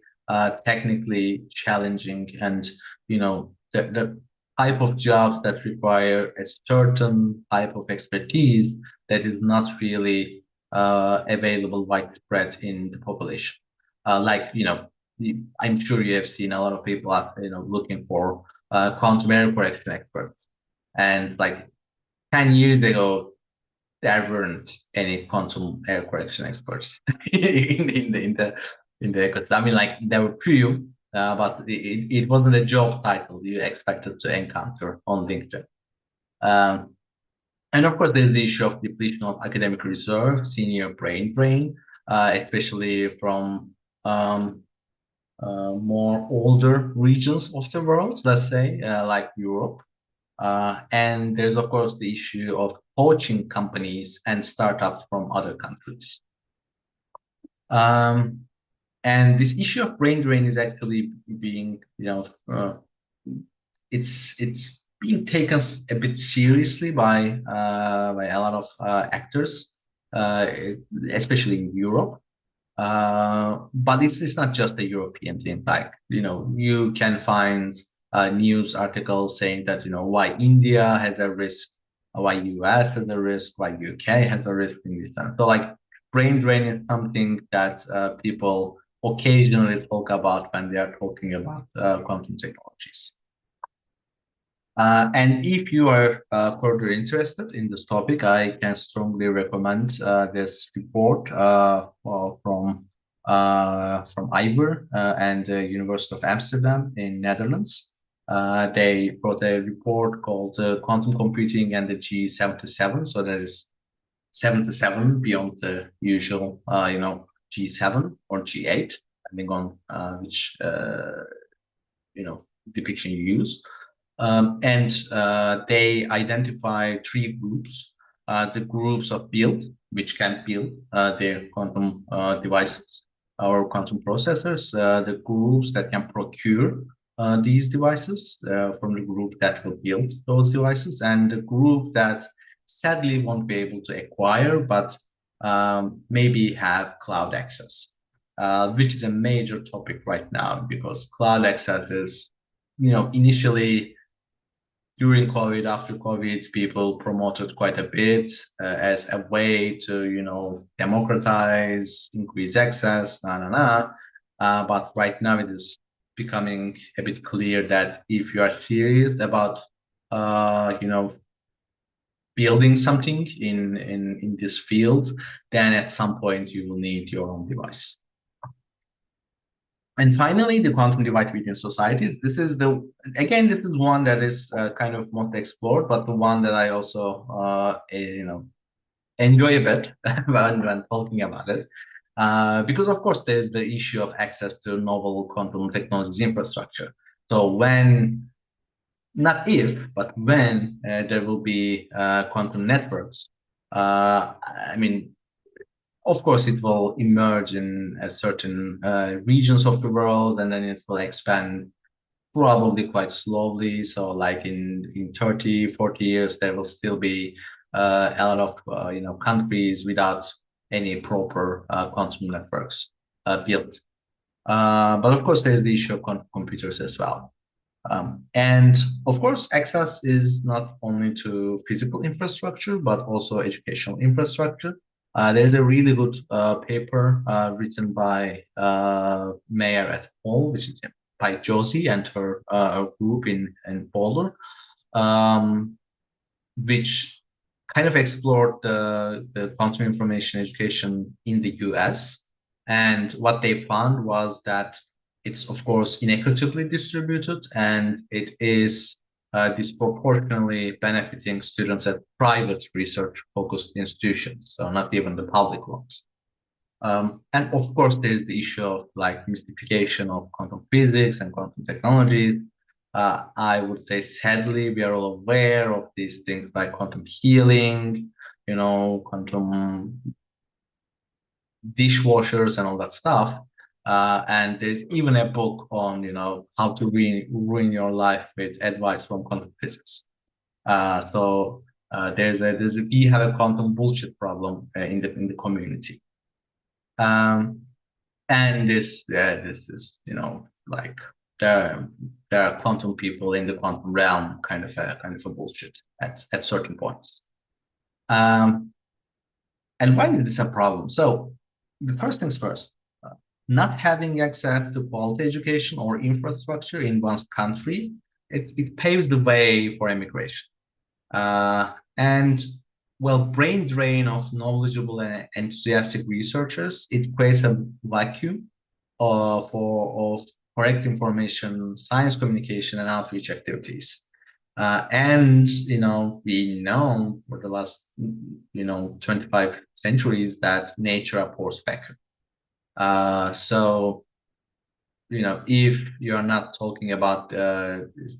technically challenging, and the type of jobs that require a certain type of expertise that is not really available widespread in the population. I'm sure you have seen a lot of people looking for quantum error correction experts, and like 10 years ago, there weren't any quantum error correction experts in the ecosystem. I mean, like there were few, but it wasn't a job title you expected to encounter on LinkedIn. And of course, there's the issue of depletion of academic reserve, senior brain drain, especially from more older regions of the world, let's say, like Europe. And there's, of course, the issue of poaching companies and startups from other countries. And this issue of brain drain is actually being, it's being taken a bit seriously by a lot of actors, especially in Europe. But it's not just a European thing. Like, you can find news articles saying that, why India has a risk, why US has a risk, why UK has a risk in this time. So like brain drain is something that people occasionally talk about when they are talking about quantum technologies. And if you are further interested in this topic, I can strongly recommend this report from IBER and the University of Amsterdam in Netherlands. They wrote a report called Quantum Computing and the G77. So that is 77 beyond the usual, G7 or G8, depending on which depiction you use. And they identify three groups. The groups of build, which can build their quantum devices or quantum processors, the groups that can procure these devices from the group that will build those devices, and the group that sadly won't be able to acquire, but maybe have cloud access, which is a major topic right now because cloud access is, initially during COVID, after COVID, people promoted quite a bit as a way to, democratize, increase access, but right now it is becoming a bit clear that if you are serious about, building something in this field, then at some point you will need your own device. And finally, the quantum divide within societies. This is one that is kind of most explored, but the one that I also, enjoy a bit when talking about it. Because of course, there's the issue of access to novel quantum technologies infrastructure. So not if, but when there will be quantum networks, I mean, of course, it will emerge in certain regions of the world, and then it will expand probably quite slowly. So like in 30, 40 years, there will still be a lot of countries without any proper quantum networks built. But of course, there's the issue of quantum computers as well. And of course, access is not only to physical infrastructure, but also educational infrastructure. There's a really good paper written by Mayer et al., which is by Josie and her group in Boulder, which kind of explored the quantum information education in the US. And what they found was that it's, of course, inequitably distributed, and it is disproportionately benefiting students at private research-focused institutions, so not even the public ones. And of course, there's the issue of like mystification of quantum physics and quantum technologies. I would say, sadly, we are all aware of these things like quantum healing, quantum dishwashers and all that stuff. And there's even a book on, how to ruin your life with advice from quantum physics. So we have a quantum bullshit problem in the community. And this is, like there are quantum people in the quantum realm, kind of a bullshit at certain points. And why is this a problem? So the first things first, not having access to quality education or infrastructure in one's country, it paves the way for immigration. And well, brain drain of knowledgeable and enthusiastic researchers, it creates a vacuum of correct information, science communication, and outreach activities. And we know for the last 25 centuries that nature abhors vacuum. So if you're not talking about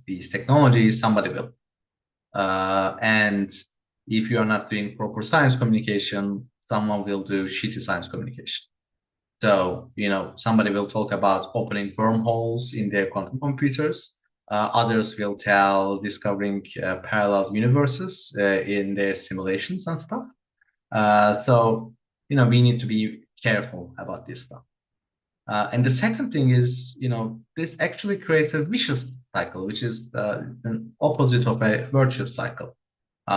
these technologies, somebody will. And if you are not doing proper science communication, someone will do shitty science communication. So, somebody will talk about opening wormholes in their quantum computers. Others will tell discovering parallel universes in their simulations and stuff. So, we need to be careful about this stuff. And the second thing is, this actually creates a vicious cycle, which is an opposite of a virtuous cycle.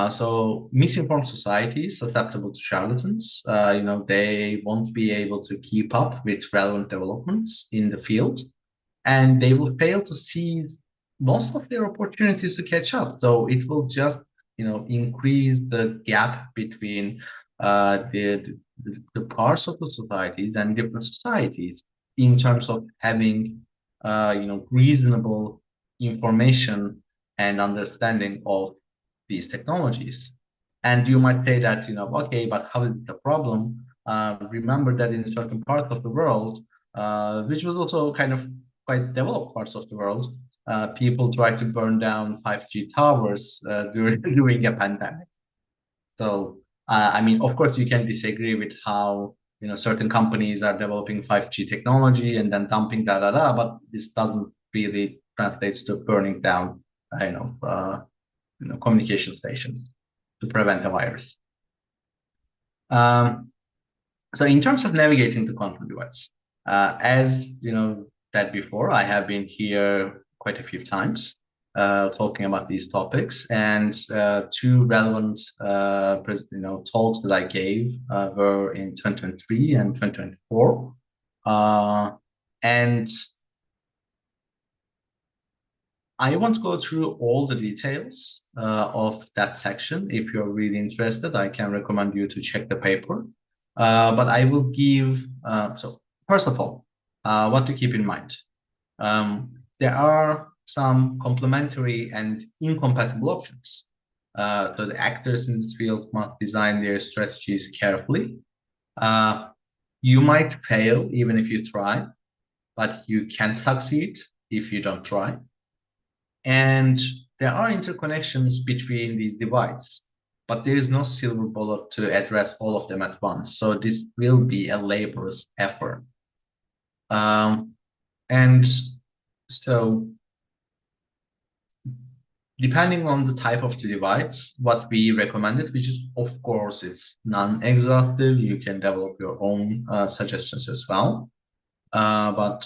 So misinformed societies susceptible to charlatans, they won't be able to keep up with relevant developments in the field, and they will fail to seize most of their opportunities to catch up. So it will just, increase the gap between the parts of the societies and different societies in terms of having, reasonable information and understanding of these technologies. And you might say that, okay, but how is it a problem? Remember that in certain parts of the world, which was also kind of quite developed parts of the world, people tried to burn down 5G towers during a pandemic. So, I mean, of course, you can disagree with how certain companies are developing 5G technology and then dumping but this doesn't really translate to burning down, communication stations to prevent a virus. So in terms of navigating the quantum divides, as said before, I have been here quite a few times talking about these topics, and two relevant talks that I gave were in 2023 and 2024. And I won't go through all the details of that section. If you're really interested, I can recommend you to check the paper. But I will give, so first of all, what to keep in mind. There are some complementary and incompatible options. So the actors in this field must design their strategies carefully. You might fail even if you try, but you can succeed if you don't try. And there are interconnections between these divides, but there is no silver bullet to address all of them at once. So this will be a laborious effort. And so depending on the type of the device, what we recommended, which is, of course, it's non-exhaustive. You can develop your own suggestions as well. But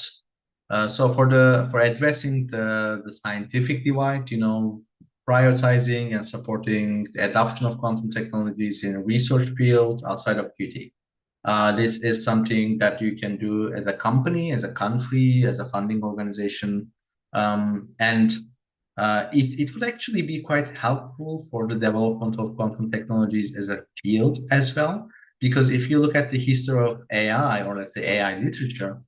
so for addressing the scientific divide, prioritizing and supporting the adoption of quantum technologies in research fields outside of QT. This is something that you can do as a company, as a country, as a funding organization, and it would actually be quite helpful for the development of quantum technologies as a field as well. Because if you look at the history of AI, or let's say AI literature,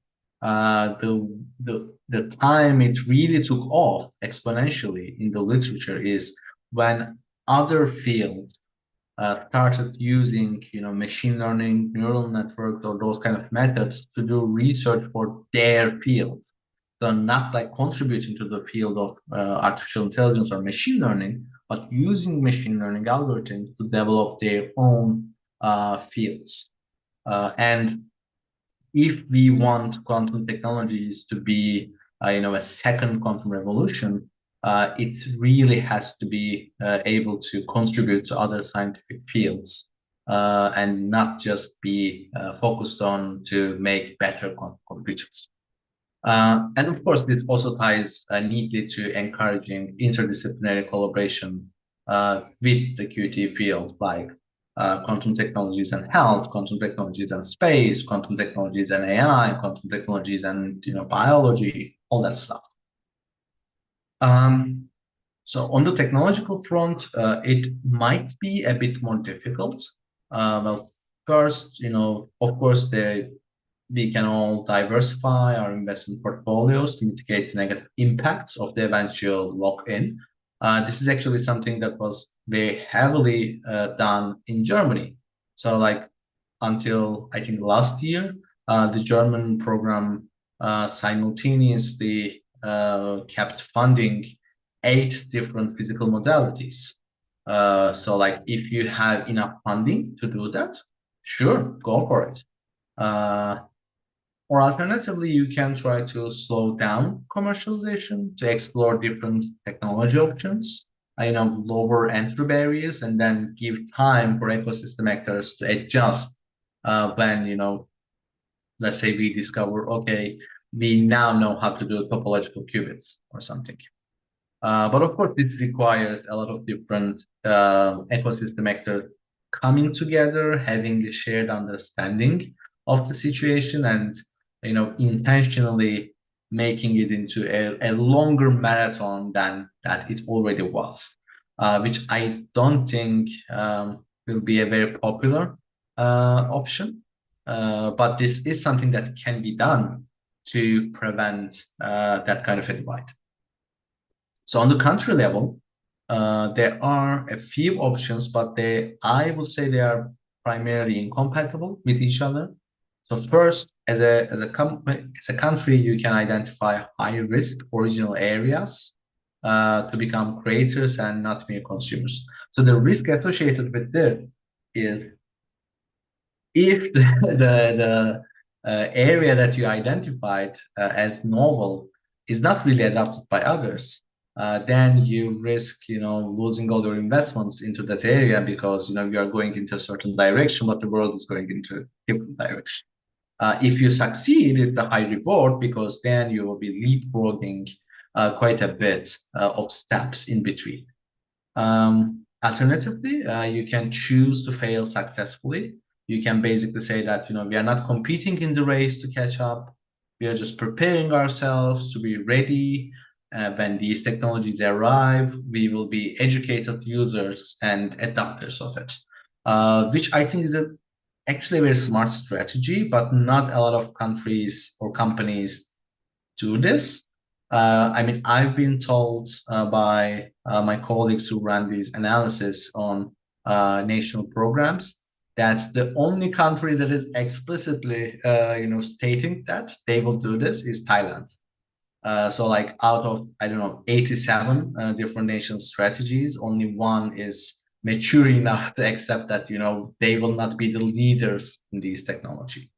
the time it really took off exponentially in the literature is when other fields started using machine learning, neural networks, or those kind of methods to do research for their field. So not like contributing to the field of artificial intelligence or machine learning, but using machine learning algorithms to develop their own fields. And if we want quantum technologies to be, a second quantum revolution, it really has to be able to contribute to other scientific fields and not just be focused on to make better quantum computers. And of course, this also ties neatly to encouraging interdisciplinary collaboration with the QT field, like quantum technologies and health, quantum technologies and space, quantum technologies and AI, quantum technologies and biology, all that stuff. So on the technological front, it might be a bit more difficult. Well, first, of course, we can all diversify our investment portfolios to mitigate the negative impacts of the eventual lock-in. This is actually something that was very heavily done in Germany. So like until I think last year, the German program simultaneously kept funding 8 different physical modalities. So like if you have enough funding to do that, sure, go for it. Or alternatively, you can try to slow down commercialization to explore different technology options, lower entry barriers, and then give time for ecosystem actors to adjust when, let's say we discover, okay, we now know how to do topological qubits or something. But of course, this requires a lot of different ecosystem actors coming together, having a shared understanding of the situation, and intentionally making it into a longer marathon than that it already was, which I don't think will be a very popular option. But this is something that can be done to prevent that kind of a divide. So on the country level, there are a few options, but I would say they are primarily incompatible with each other. So first, as a country, you can identify high risk original areas to become creators and not mere consumers. So the risk associated with this is if the area that you identified as novel is not really adopted by others, then you risk, losing all your investments into that area because, you are going into a certain direction, but the world is going into a different direction. If you succeed, it's a high reward because then you will be leapfrogging quite a bit of steps in between. Alternatively, you can choose to fail successfully. You can basically say that, we are not competing in the race to catch up. We are just preparing ourselves to be ready. When these technologies arrive, we will be educated users and adopters of it, which I think is actually a very smart strategy, but not a lot of countries or companies do this. I've been told by my colleagues who run these analysis on national programs that the only country that is explicitly, stating that they will do this is Thailand. So like out of, 87 different nation strategies, only one is mature enough to accept that, they will not be the leaders in these technology.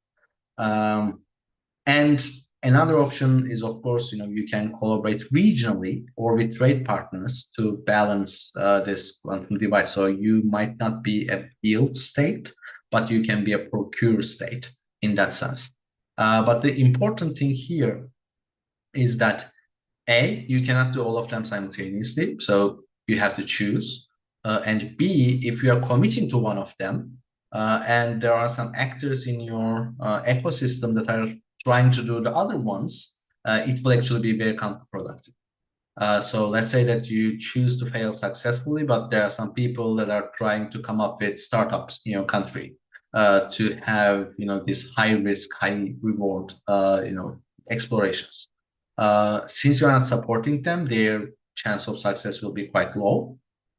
And another option is, of course, you can collaborate regionally or with trade partners to balance this quantum divide. So you might not be a build state, but you can be a procure state in that sense. But the important thing here is that A, you cannot do all of them simultaneously, so you have to choose. And B, if you are committing to one of them, and there are some actors in your ecosystem that are trying to do the other ones, it will actually be very counterproductive. So let's say that you choose to fail successfully, but there are some people that are trying to come up with startups in your country to have this high risk, high reward explorations. Since you're not supporting them, their chance of success will be quite low.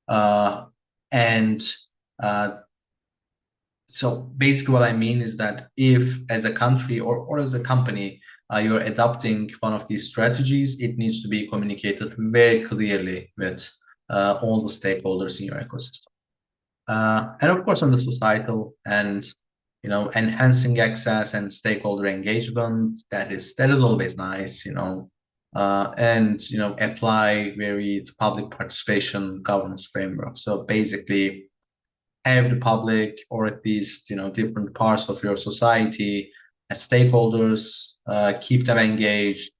And so basically what I mean is that if as a country or as a company, you're adopting one of these strategies, it needs to be communicated very clearly with all the stakeholders in your ecosystem. And of course, on the societal and enhancing access and stakeholder engagement, that is always nice, and apply varied public participation governance framework. So basically, have the public or at least different parts of your society as stakeholders, keep them engaged,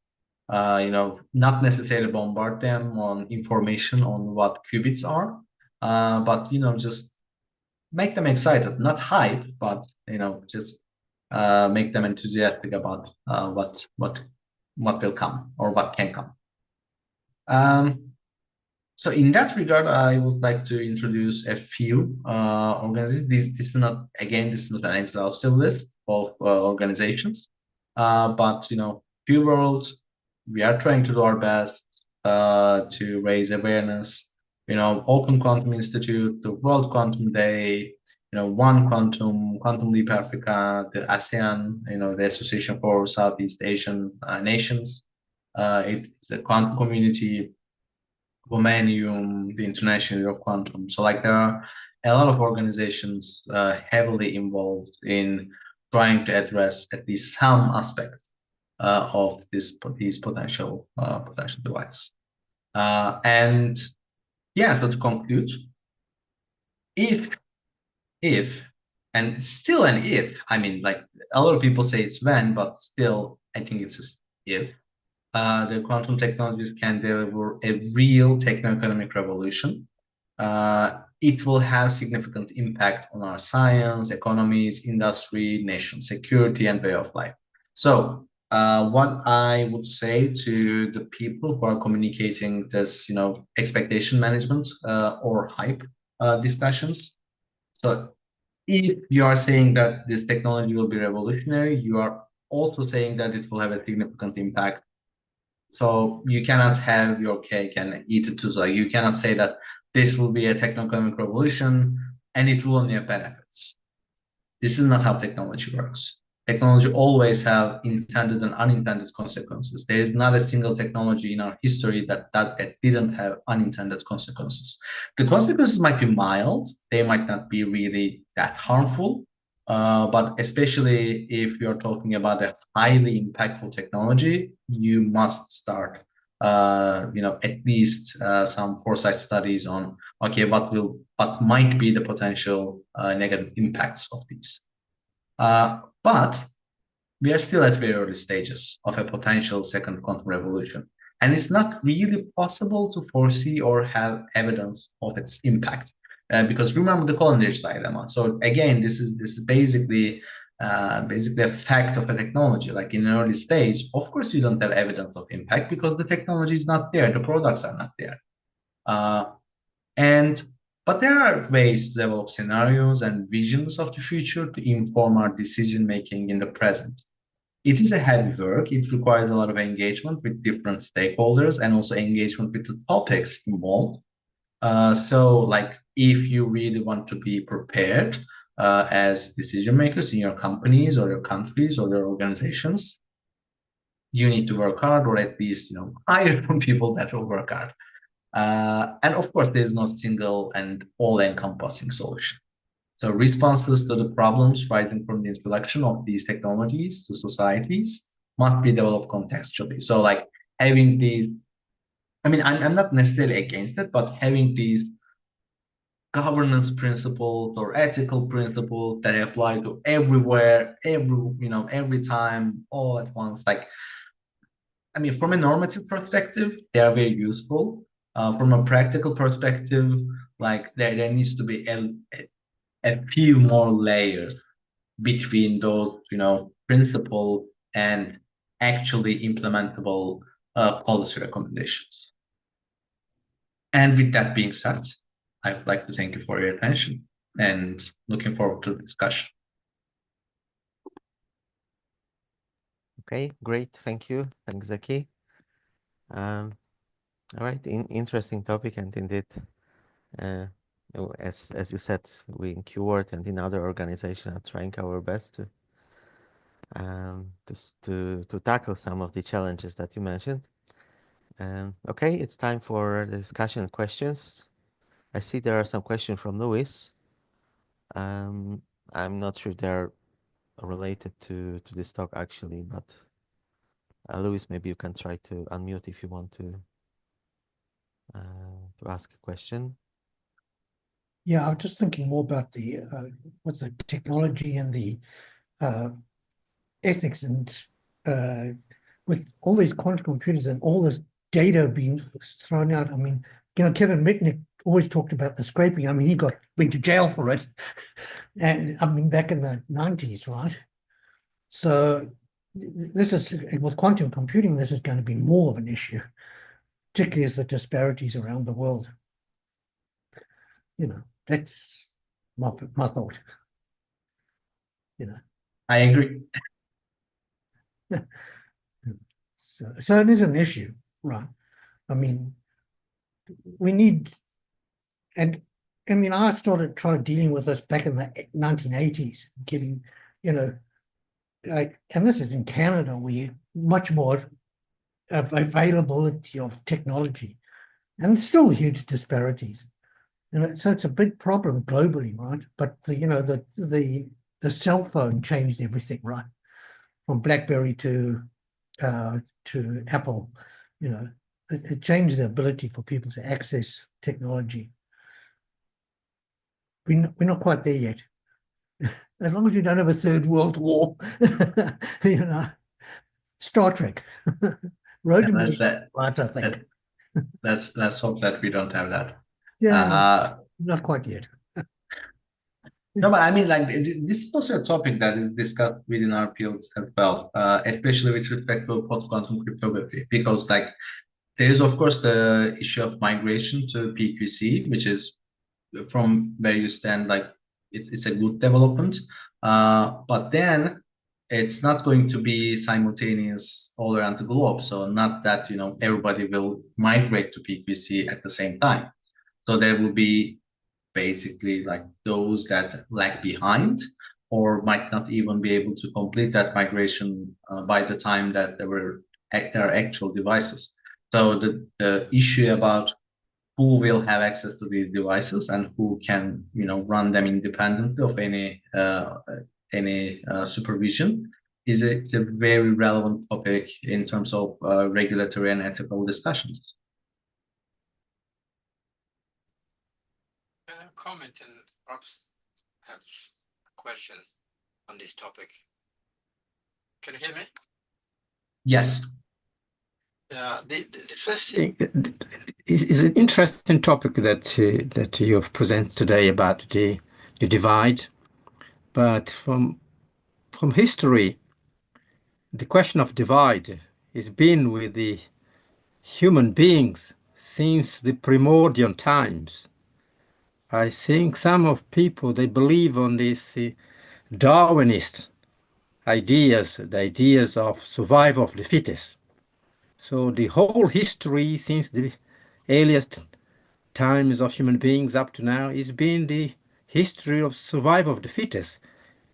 not necessarily bombard them on information on what qubits are, but just make them excited, not hype, but just make them enthusiastic about what will come or what can come. So in that regard, I would like to introduce a few organizations. This is not an exhaustive list of organizations, but few worlds, we are trying to do our best to raise awareness. Open Quantum Institute, the World Quantum Day, One Quantum, Quantum Leap Africa, the ASEAN, the Association for Southeast Asian Nations, it's the quantum community, Comenium, the International Year of Quantum. So like there are a lot of organizations heavily involved in trying to address at least some aspect of these potential divides. And yeah, so to conclude, if and still an if, I mean, like a lot of people say it's when, but still I think it's a if the quantum technologies can deliver a real techno-economic revolution, it will have significant impact on our science, economies, industry, nation security, and way of life. So what I would say to the people who are communicating this, expectation management or hype discussions. So if you are saying that this technology will be revolutionary, you are also saying that it will have a significant impact. So you cannot have your cake and eat it too. So you cannot say that this will be a techno-economic revolution and it will only have benefits. This is not how technology works. Technology always have intended and unintended consequences. There is not a single technology in our history that didn't have unintended consequences. The consequences might be mild. They might not be really that harmful. But especially if you're talking about a highly impactful technology, you must start, at least some foresight studies on, okay, what might be the potential negative impacts of these. But we are still at very early stages of a potential second quantum revolution. And it's not really possible to foresee or have evidence of its impact. Because remember the Collinder's dilemma. So again, this is basically a fact of a technology. Like in an early stage, of course you don't have evidence of impact because the technology is not there, the products are not there. But there are ways to develop scenarios and visions of the future to inform our decision making in the present. It is a heavy work. It requires a lot of engagement with different stakeholders and also engagement with the topics involved. So, like, if you really want to be prepared as decision makers in your companies or your countries or your organizations, you need to work hard, or at least hire some people that will work hard. And of course, there's no single and all-encompassing solution. So responses to the problems rising from the introduction of these technologies to societies must be developed contextually. So like having these, I mean, I'm not necessarily against it, but having these governance principles or ethical principles that apply to everywhere, every time, all at once. Like, I mean, from a normative perspective, they are very useful. From a practical perspective, like there needs to be a few more layers between those, principles and actually implementable policy recommendations. And with that being said, I would like to thank you for your attention and looking forward to the discussion. Okay, great. Thank you. Thanks, Zaki. All right, interesting topic, and indeed, as you said, we in Keyword and in other organizations are trying our best to tackle some of the challenges that you mentioned. Okay, it's time for the discussion and questions. I see there are some questions from Luis. I'm not sure they're related to this talk actually, but Luis, maybe you can try to unmute if you want to ask a question. Yeah, I'm just thinking more about the what's the technology and the ethics, and with all these quantum computers and all this data being thrown out. I mean, Kevin Mitnick always talked about the scraping. I mean, he went to jail for it, and I mean back in the 90s, right? So this is with quantum computing. This is going to be more of an issue, particularly as the disparities around the world. That's my thought. I agree. So it is an issue, right? I mean, we need, and I mean, I started dealing with this back in the 1980s, getting, like, and this is in Canada, we much more availability of technology, and still huge disparities. So it's a big problem globally, right? But the the cell phone changed everything, right? From BlackBerry to Apple, you know, it changed the ability for people to access technology. We're not quite there yet. As long as you don't have a third world war, you know, Star Trek. Road to right, I think. Let's hope that we don't have that. Yeah, not quite yet. No, but I mean, like, this is also a topic that is discussed within our fields as well, especially with respect to post-quantum cryptography, because, like, there is, of course, the issue of migration to PQC, which is, from where you stand, like, it's a good development. But then it's not going to be simultaneous all around the globe. So not that, you know, everybody will migrate to PQC at the same time. So there will be basically like those that lag behind or might not even be able to complete that migration by the time that there are actual devices. So the issue about who will have access to these devices and who can, you know, run them independently of any supervision is a very relevant topic in terms of regulatory and ethical discussions. Can I comment and perhaps have a question on this topic? Can you hear me? Yes. The first thing is an interesting topic that that you have presented today about the divide, but from history, the question of divide has been with the human beings since the primordial times. I think some of people, they believe on these Darwinist ideas, the ideas of survival of the fittest. So the whole history since the earliest times of human beings up to now has been the history of survival of the fittest.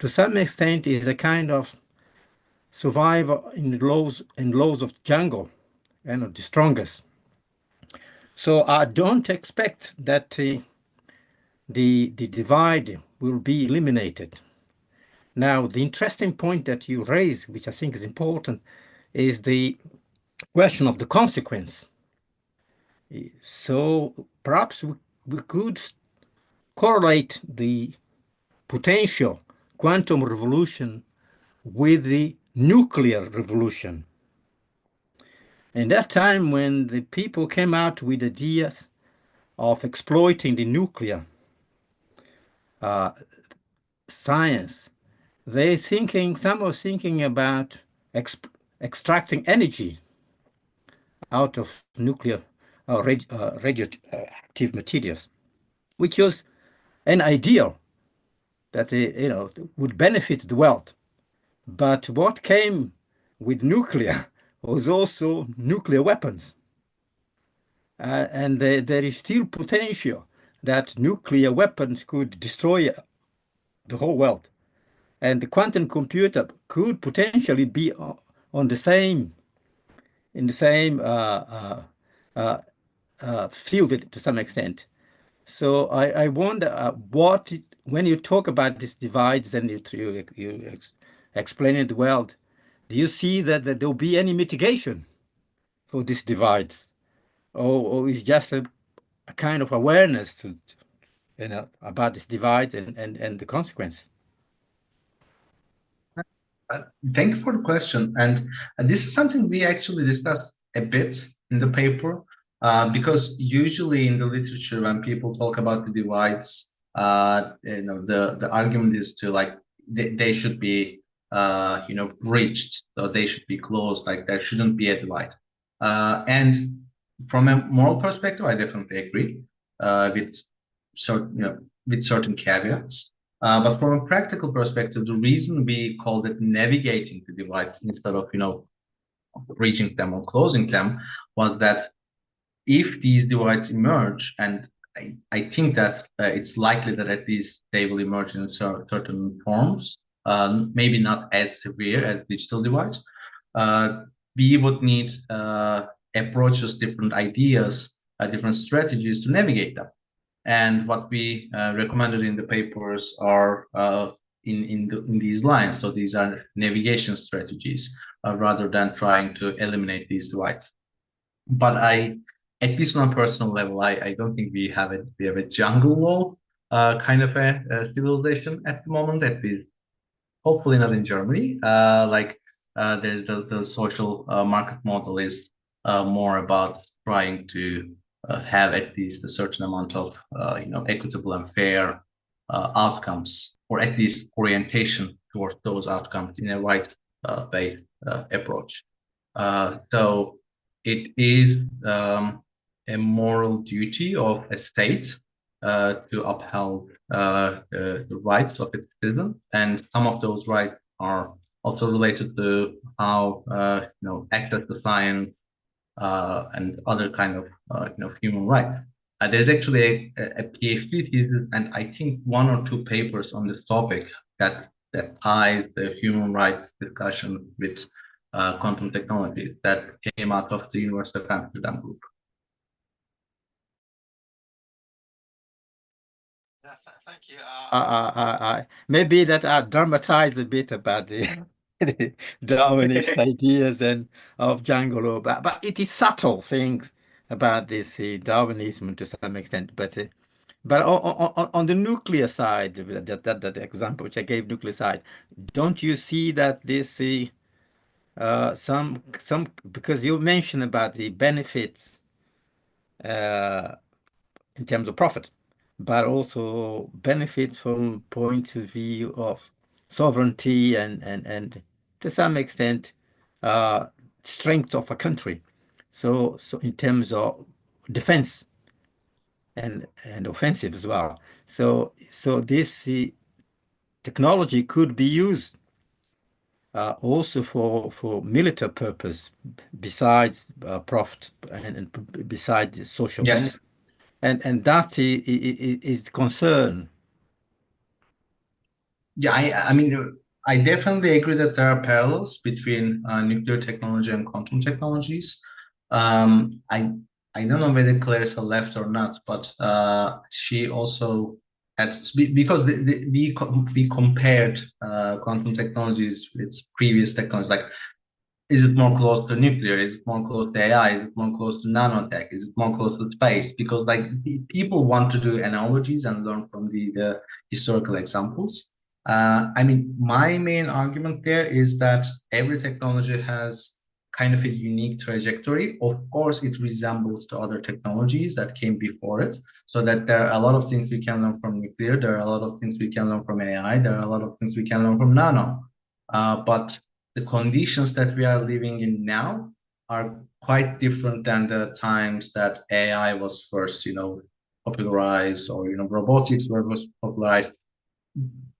To some extent, is a kind of survival in the laws of the jungle and of the strongest. So I don't expect that the divide will be eliminated. Now, the interesting point that you raise, which I think is important, is the question of the consequence. So perhaps we could correlate the potential quantum revolution with the nuclear revolution. In that time when the people came out with ideas of exploiting the nuclear science, some are thinking about extracting energy out of nuclear radioactive materials, which was an ideal that would benefit the world. But what came with nuclear was also nuclear weapons. And there is still potential that nuclear weapons could destroy the whole world. And the quantum computer could potentially be in the same field to some extent. So I wonder when you talk about these divides and you explain it well, do you see that there will be any mitigation for these divides? Or is just a kind of awareness about this divide and the consequence? Thank you for the question. And this is something we actually discussed a bit in the paper, because usually in the literature, when people talk about the divides, the argument is to like they should be breached, so they should be closed. Like there shouldn't be a divide. And from a moral perspective, I definitely agree with certain caveats. But from a practical perspective, the reason we called it navigating the divide instead of reaching them or closing them was that if these divides emerge, and I think that it's likely that at least they will emerge in certain forms, maybe not as severe as digital divides, we would need approaches, different ideas, different strategies to navigate them. And what we recommended in the papers are in these lines. So these are navigation strategies rather than trying to eliminate these divides. But at least on a personal level, I don't think we have a jungle law kind of a civilization at the moment. At least, hopefully not in Germany. There's the social market model is more about trying to have at least a certain amount of equitable and fair outcomes, or at least orientation towards those outcomes in a right-based approach. So it is a moral duty of a state to uphold the rights of its citizens, and some of those rights are also related to how access to science and other kind of human rights. There's actually a PhD thesis, and I think 1 or 2 papers on this topic that ties the human rights discussion with quantum technologies that came out of the University of Amsterdam group. Thank you. Maybe that I dramatize a bit about the Darwinist ideas and of jungle law, but it is subtle things about this Darwinism to some extent. But on the nuclear side, that example which I gave, nuclear side, don't you see that this some because you mentioned about the benefits in terms of profit, but also benefit from point of view of sovereignty and to some extent strength of a country. So in terms of defense and offensive as well. So this technology could be used also for military purpose besides profit and besides the social benefit. And that is the concern. Yeah, I mean, I definitely agree that there are parallels between nuclear technology and quantum technologies. I don't know whether Clarissa left or not, but she also had, because we compared quantum technologies with previous technologies, like, is it more close to nuclear? Is it more close to AI? Is it more close to nanotech? Is it more close to space? Because like people want to do analogies and learn from the historical examples. I mean, my main argument there is that every technology has kind of a unique trajectory. Of course, it resembles the other technologies that came before it, so that there are a lot of things we can learn from nuclear. There are a lot of things we can learn from AI. There are a lot of things we can learn from nano. But the conditions that we are living in now are quite different than the times that AI was first, popularized, or robotics was popularized.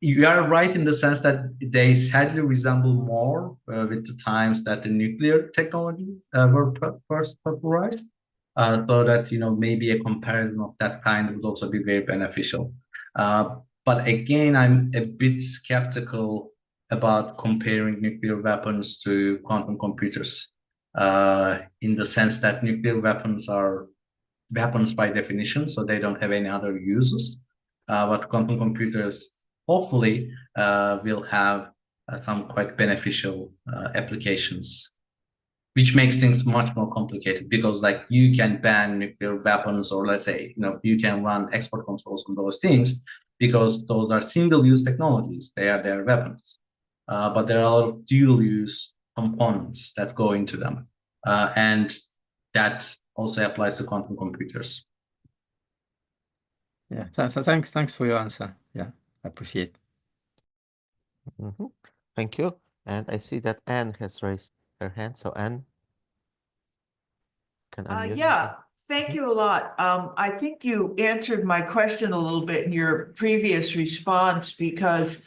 You are right in the sense that they sadly resemble more with the times that the nuclear technology were first popularized. So that maybe a comparison of that kind would also be very beneficial. But again, I'm a bit skeptical about comparing nuclear weapons to quantum computers, in the sense that nuclear weapons are weapons by definition, so they don't have any other uses. But quantum computers hopefully will have some quite beneficial applications, which makes things much more complicated, because like you can ban nuclear weapons, or let's say you can run export controls on those things, because those are single-use technologies. They are weapons. But there are a lot of dual-use components that go into them, and that also applies to quantum computers. Yeah, thanks for your answer. Yeah, I appreciate it. Thank you. And I see that Anne has raised her hand. So Anne, can unmute. Yeah, thank you a lot. I think you answered my question a little bit in your previous response, because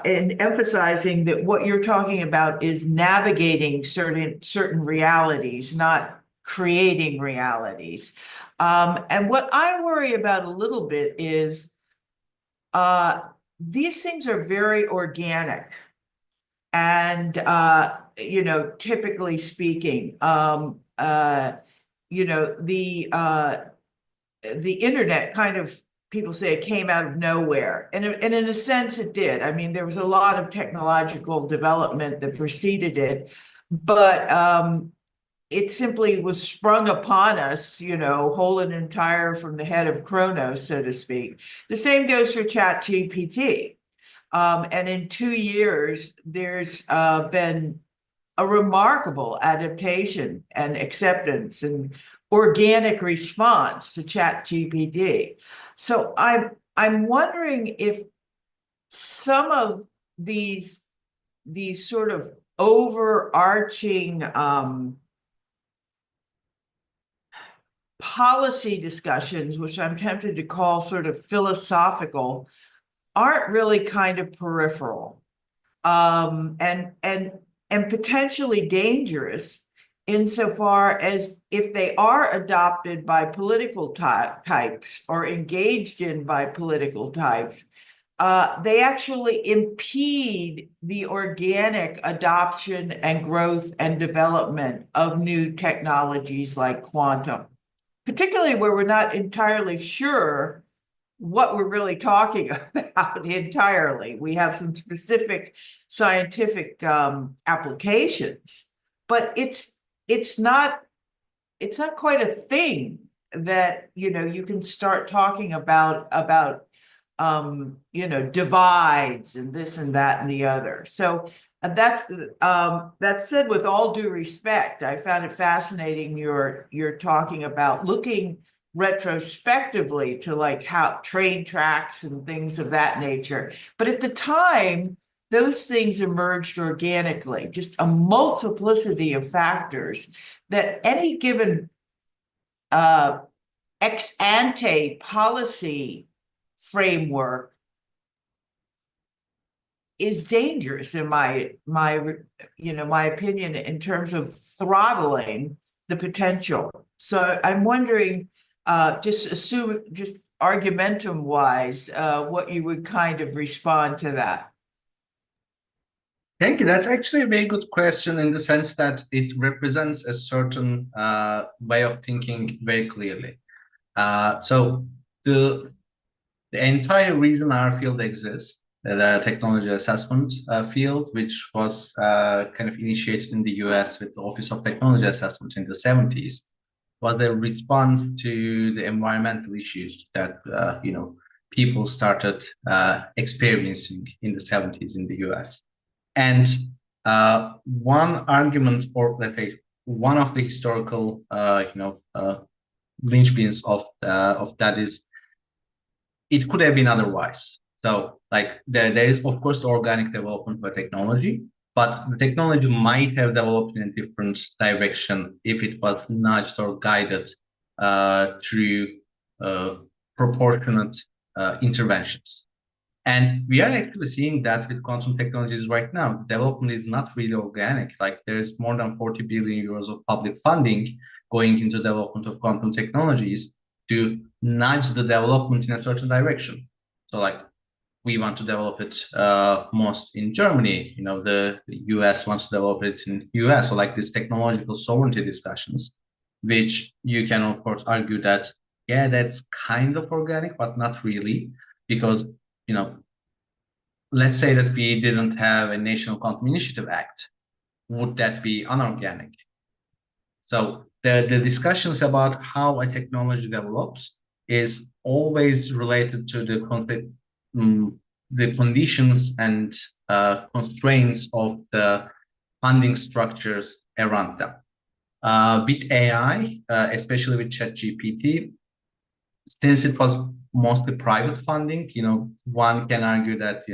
in emphasizing that what you're talking about is navigating certain realities, not creating realities. And what I worry about a little bit is these things are very organic. And typically speaking, the internet kind of people say it came out of nowhere. And in a sense, it did. I mean, there was a lot of technological development that preceded it, but it simply was sprung upon us, whole and entire from the head of Kronos, so to speak. The same goes for ChatGPT. And in 2 years, there's been a remarkable adaptation and acceptance and organic response to ChatGPT. So I'm wondering if some of these sort of overarching policy discussions, which I'm tempted to call sort of philosophical, aren't really kind of peripheral, and potentially dangerous insofar as if they are adopted by political types or engaged in by political types, they actually impede the organic adoption and growth and development of new technologies like quantum, particularly where we're not entirely sure what we're really talking about entirely. We have some specific scientific applications, but it's not quite a thing that you can start talking about divides and this and that and the other. So that said, with all due respect, I found it fascinating you're talking about looking retrospectively to like how train tracks and things of that nature. But at the time, those things emerged organically, just a multiplicity of factors that any given ex ante policy framework is dangerous in my opinion, in terms of throttling the potential. So I'm wondering, just argumentum wise, what you would kind of respond to that. Thank you. That's actually a very good question in the sense that it represents a certain way of thinking very clearly. So the entire reason our field exists, the technology assessment field, which was kind of initiated in the US with the Office of Technology Assessment in the 70s, was a response to the environmental issues that people started experiencing in the 70s in the US. And one argument, or let's say one of the historical linchpins of that is it could have been otherwise. So like there is of course the organic development by technology, but the technology might have developed in a different direction if it was nudged or guided through proportionate interventions. And we are actually seeing that with quantum technologies right now. The development is not really organic. Like there is more than 40 billion euros of public funding going into development of quantum technologies to nudge the development in a certain direction. So like we want to develop it most in Germany, the US wants to develop it in US. So like these technological sovereignty discussions, which you can of course argue that, yeah, that's kind of organic, but not really, because let's say that we didn't have a National Quantum Initiative Act. Would that be unorganic? So the discussions about how a technology develops is always related to the conditions and constraints of the funding structures around them. With AI, especially with ChatGPT, since it was mostly private funding, one can argue that,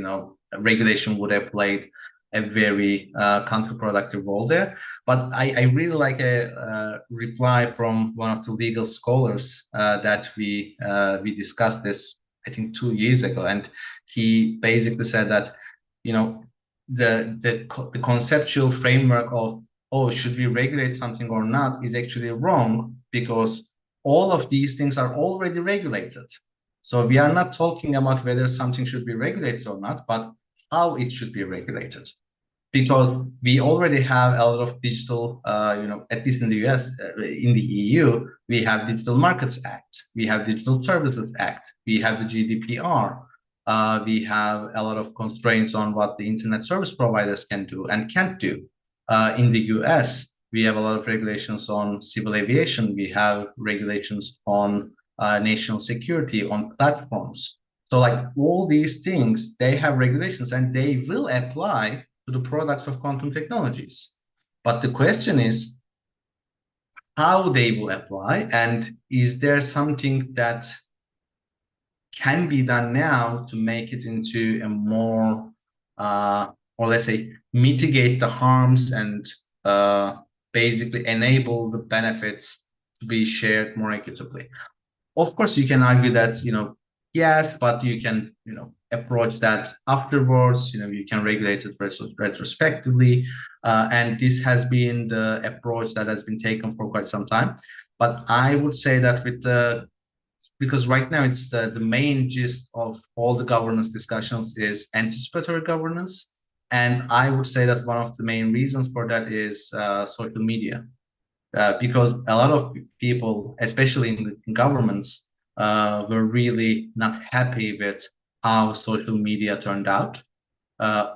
regulation would have played a very counterproductive role there. But I really like a reply from one of the legal scholars that we discussed this, I think 2 years ago. And he basically said that, the conceptual framework of, oh, should we regulate something or not is actually wrong, because all of these things are already regulated. So we are not talking about whether something should be regulated or not, but how it should be regulated. because we already have a lot of digital, at least in the US, in the EU, we have Digital Markets Act, we have Digital Services Act, we have the GDPR, we have a lot of constraints on what the internet service providers can do and can't do. In the US, we have a lot of regulations on civil aviation, we have regulations on national security, on platforms. So like all these things, they have regulations and they will apply to the products of quantum technologies. But the question is how they will apply, and is there something that can be done now to make it into a more, or let's say, mitigate the harms and basically enable the benefits to be shared more equitably. Of course, you can argue that, yes, but you can, approach that afterwards, you can regulate it retrospectively. And this has been the approach that has been taken for quite some time. But I would say that because right now it's the main gist of all the governance discussions is anticipatory governance. And I would say that one of the main reasons for that is social media. Because a lot of people, especially in governments, were really not happy with how social media turned out,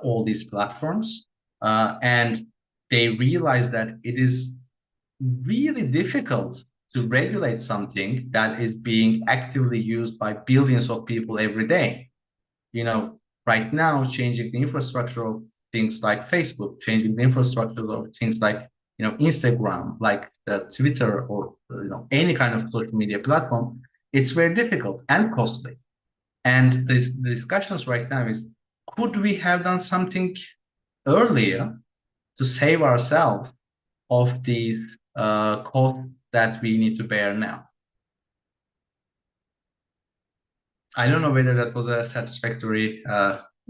all these platforms. And they realized that it is really difficult to regulate something that is being actively used by billions of people every day. Right now, changing the infrastructure of things like Facebook, changing the infrastructure of things like Instagram, like Twitter, or any kind of social media platform, it's very difficult and costly. And the discussions right now is, could we have done something earlier to save ourselves of these costs that we need to bear now? I don't know whether that was a satisfactory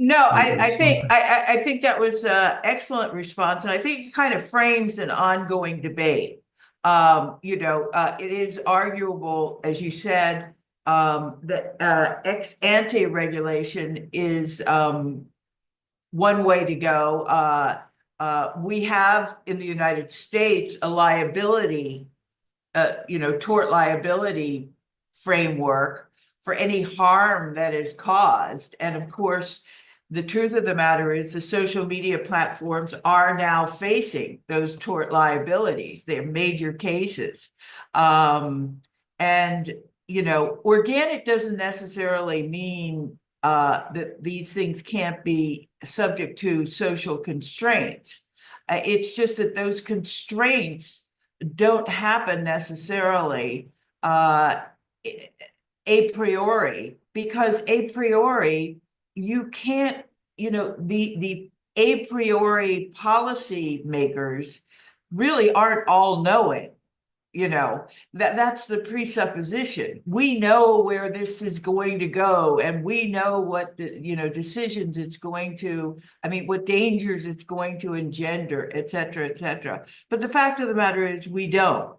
No, I think that was an excellent response, and I think it kind of frames an ongoing debate. It is arguable, as you said, that ex ante regulation is one way to go. We have in the United States a liability, tort liability framework for any harm that is caused. And of course, the truth of the matter is the social media platforms are now facing those tort liabilities. They're major cases. Organic doesn't necessarily mean that these things can't be subject to social constraints. It's just that those constraints don't happen necessarily a priori, because a priori you can't, the a priori policy makers really aren't all knowing. That's the presupposition. We know where this is going to go, and we know what the decisions it's going to, what dangers it's going to engender, et cetera. But the fact of the matter is we don't.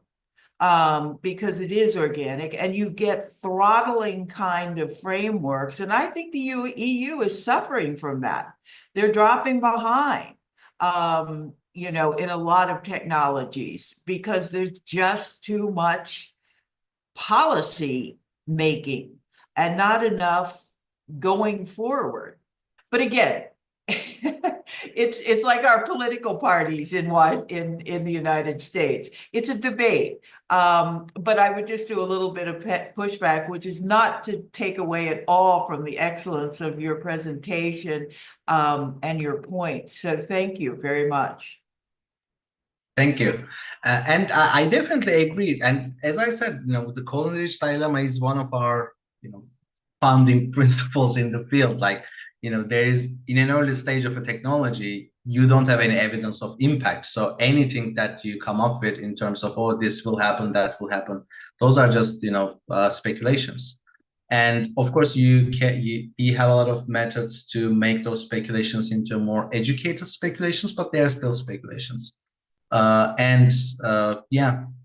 Because it is organic, and you get throttling kind of frameworks. And I think the EU is suffering from that. They're dropping behind, in a lot of technologies because there's just too much policy making and not enough going forward. But again, it's like our political parties in the United States. It's a debate. But I would just do a little bit of pushback, which is not to take away at all from the excellence of your presentation and your points. So thank you very much. Thank you. And I definitely agree. And as I said, the Coleridge dilemma is one of our, founding principles in the field. Like, there is, in an early stage of a technology, you don't have any evidence of impact. So anything that you come up with in terms of, oh, this will happen, that will happen, those are just, speculations. And of course, you have a lot of methods to make those speculations into more educated speculations, but they are still speculations.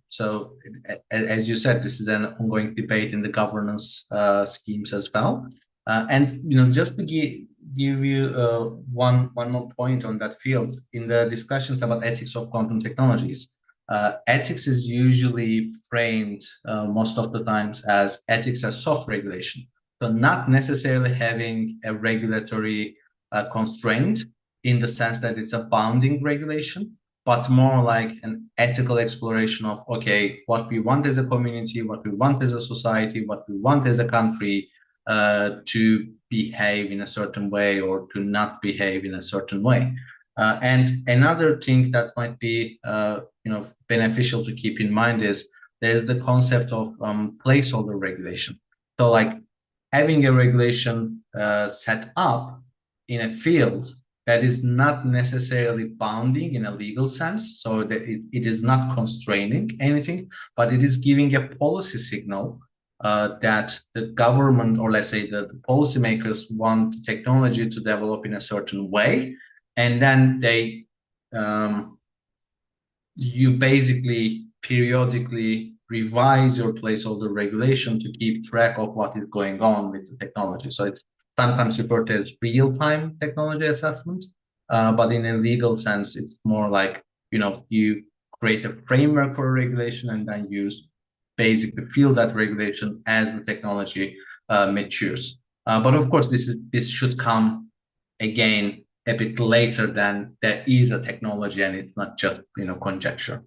So as you said, this is an ongoing debate in the governance schemes as well. And just to give you one more point on that field. In the discussions about ethics of quantum technologies, ethics is usually framed most of the times as ethics as soft regulation. So not necessarily having a regulatory constraint in the sense that it's a bounding regulation, but more like an ethical exploration of, okay, what we want as a community, what we want as a society, what we want as a country to behave in a certain way or to not behave in a certain way. And another thing that might be beneficial to keep in mind is there's the concept of placeholder regulation. So like having a regulation set up in a field that is not necessarily bounding in a legal sense, so that it is not constraining anything, but it is giving a policy signal that the government, or let's say the policymakers, want technology to develop in a certain way, and then they you basically periodically revise your placeholder regulation to keep track of what is going on with the technology. So it's sometimes referred to as real-time technology assessment, but in a legal sense, it's more like, you create a framework for a regulation and then use basically feel that regulation as the technology matures. But of course, this should come again a bit later than there is a technology, and it's not just conjecture.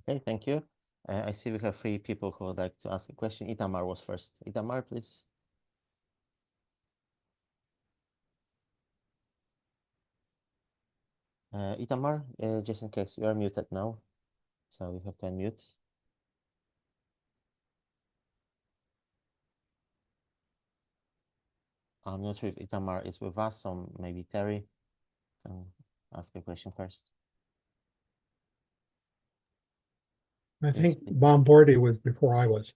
Okay, thank you. I see we have 3 people who would like to ask a question. Itamar was first. Itamar, please. Itamar, just in case, you are muted now, so you have to unmute. I'm not sure if Itamar is with us, so maybe Terry can ask a question first. I Yes, think please. Bombardier was before I was.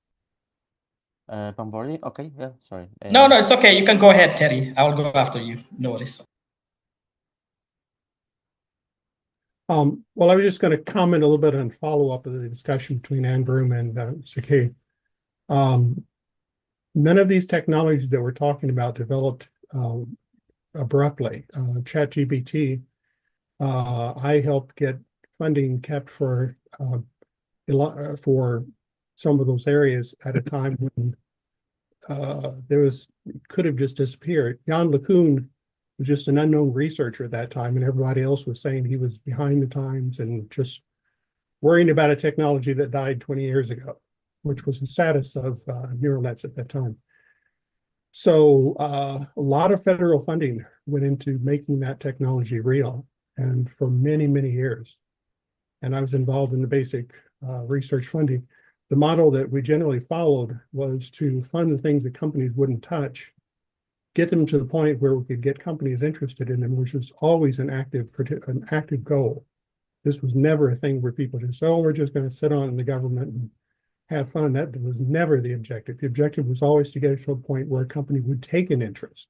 Bombardier? Okay, yeah, sorry. No, it's okay. You can go ahead, Terry. I will go after you. No worries. Well, I was just going to comment a little bit on follow-up of the discussion between Andrew and Sakhi. None of these technologies that we're talking about developed abruptly. ChatGPT, I helped get funding kept for some of those areas at a time when could have just disappeared. Jan LeCun was just an unknown researcher at that time, and everybody else was saying he was behind the times and just worrying about a technology that died 20 years ago, which was the status of neural nets at that time. So a lot of federal funding went into making that technology real, and for many, many years. And I was involved in the basic research funding. The model that we generally followed was to fund the things that companies wouldn't touch, get them to the point where we could get companies interested in them, which was always an active goal. This was never a thing where people just, oh, we're just going to sit on in the government and have fun. That was never the objective. The objective was always to get it to a point where a company would take an interest.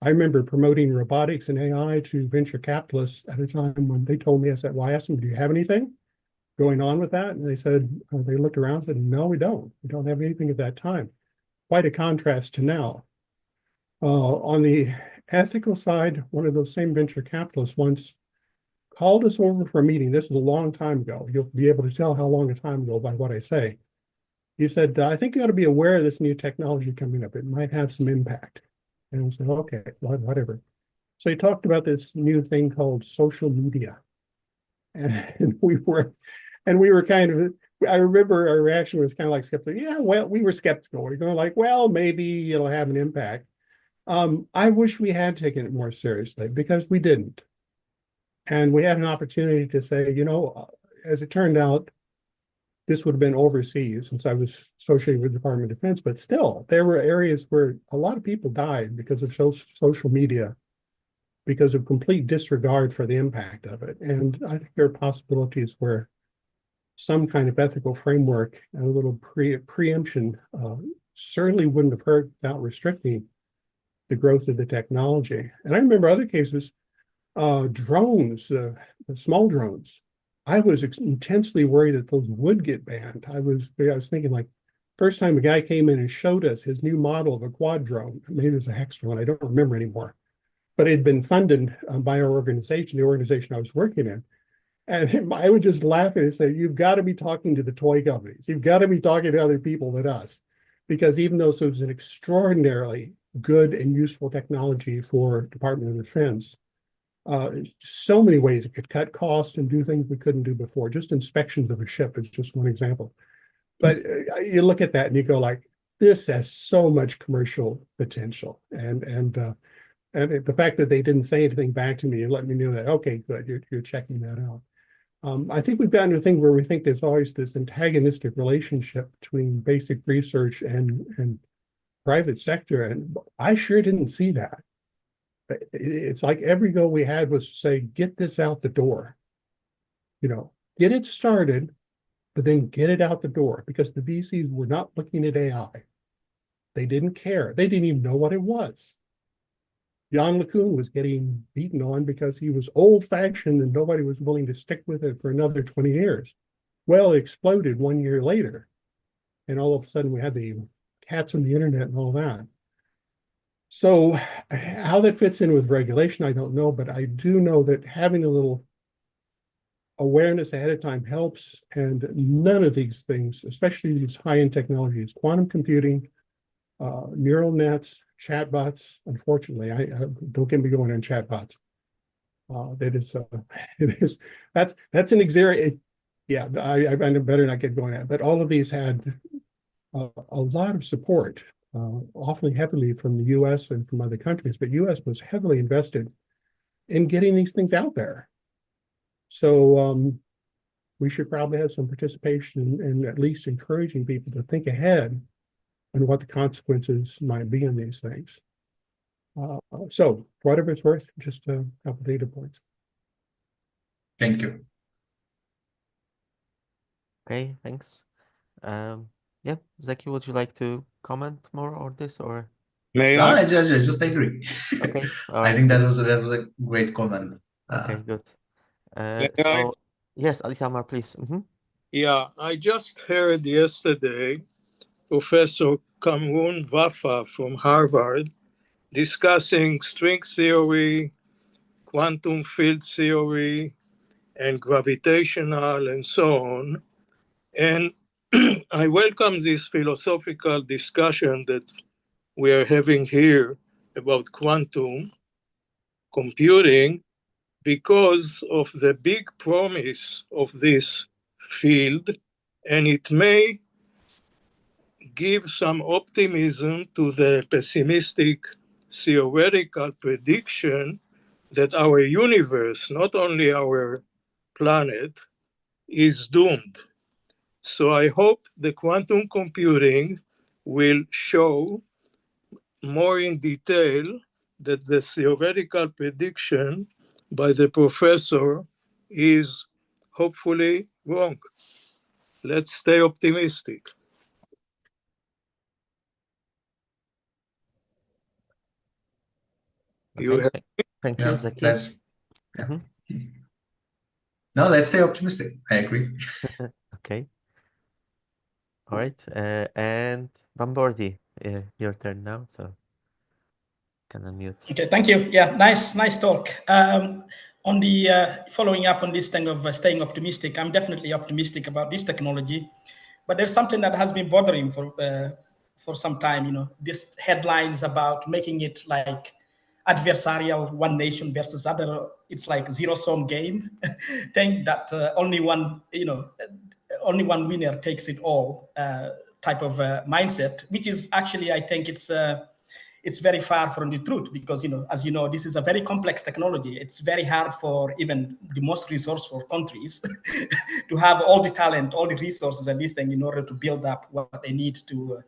I remember promoting robotics and AI to venture capitalists at a time when they told me, I asked them, do you have anything going on with that? And they said, they looked around and said, no, we don't. We don't have anything at that time. Quite a contrast to now. On the ethical side, one of those same venture capitalists once called us over for a meeting. This was a long time ago. You'll be able to tell how long a time ago by what I say. He said, I think you ought to be aware of this new technology coming up. It might have some impact. And I said, okay, whatever. So he talked about this new thing called social media. And we were kind of, I remember our reaction was kind of like skeptical. Yeah, well, we were skeptical. We're going like, well, maybe it'll have an impact. I wish we had taken it more seriously because we didn't. And we had an opportunity to say, as it turned out, this would have been overseas since I was associated with the Department of Defense, but still, there were areas where a lot of people died because of social media, because of complete disregard for the impact of it. And I think there are possibilities where some kind of ethical framework and a little preemption certainly wouldn't have hurt without restricting the growth of the technology. And I remember other cases, drones, small drones. I was intensely worried that those would get banned. I was thinking like, first time a guy came in and showed us his new model of a quad drone. Maybe it was a hex drone, I don't remember anymore. But it had been funded by our organization, the organization I was working in. And I would just laugh and say, you've got to be talking to the toy companies. You've got to be talking to other people than us. Because even though it was an extraordinarily good and useful technology for Department of Defense, so many ways it could cut costs and do things we couldn't do before. Just inspections of a ship is just one example. But you look at that and you go like, this has so much commercial potential. And the fact that they didn't say anything back to me and let me know that, okay, good, you're checking that out. I think we've gotten to a thing where we think there's always this antagonistic relationship between basic research and private sector, and I sure didn't see that. It's like every goal we had was to say, get this out the door. Get it started, but then get it out the door, because the VCs were not looking at AI. They didn't care. They didn't even know what it was. Jan LeCun was getting beaten on because he was old-fashioned and nobody was willing to stick with it for another 20 years. Well, it exploded 1 year later. And all of a sudden we had the cats on the internet and all that. So how that fits in with regulation, I don't know, but I do know that having a little awareness ahead of time helps. And none of these things, especially these high-end technologies, quantum computing, neural nets, chatbots. Unfortunately, I don't get me going on chatbots. That's an exaggeration. Yeah, I better not get going at it. But all of these had a lot of support, awfully heavily from the U.S. and from other countries. But U.S. was heavily invested in getting these things out there. So we should probably have some participation in at least encouraging people to think ahead and what the consequences might be in these things. So whatever it's worth, just a couple data points. Thank you. Okay, thanks. Yeah, Zeki, would you like to comment more on this, or? May No, I? I just agree. Okay, all I right. think that was a great comment. Okay, good. May I? So yes, Alihamar, please. Yeah, I just heard yesterday Professor Kamrun Vafa from Harvard discussing string theory, quantum field theory, and gravitational and so on. And I welcome this philosophical discussion that we are having here about quantum computing, because of the big promise of this field, and it may give some optimism to the pessimistic theoretical prediction that our universe, not only our planet, is doomed. So I hope the quantum computing will show more in detail that the theoretical prediction by the professor is hopefully wrong. Let's stay optimistic. Okay, thank you, Zeki. No, let's stay optimistic. I agree. Okay. All right. And Bambordi, your turn now, so can unmute. Okay, thank you. Yeah, nice talk. On the following up on this thing of staying optimistic, I'm definitely optimistic about this technology, but there's something that has been bothering for some time. These headlines about making it like adversarial, one nation versus other. It's like zero-sum game. Think that only one winner takes it all type of mindset, which is actually, I think it's very far from the truth, because, as you know, this is a very complex technology. It's very hard for even the most resourceful countries to have all the talent, all the resources and this thing in order to build up what they need to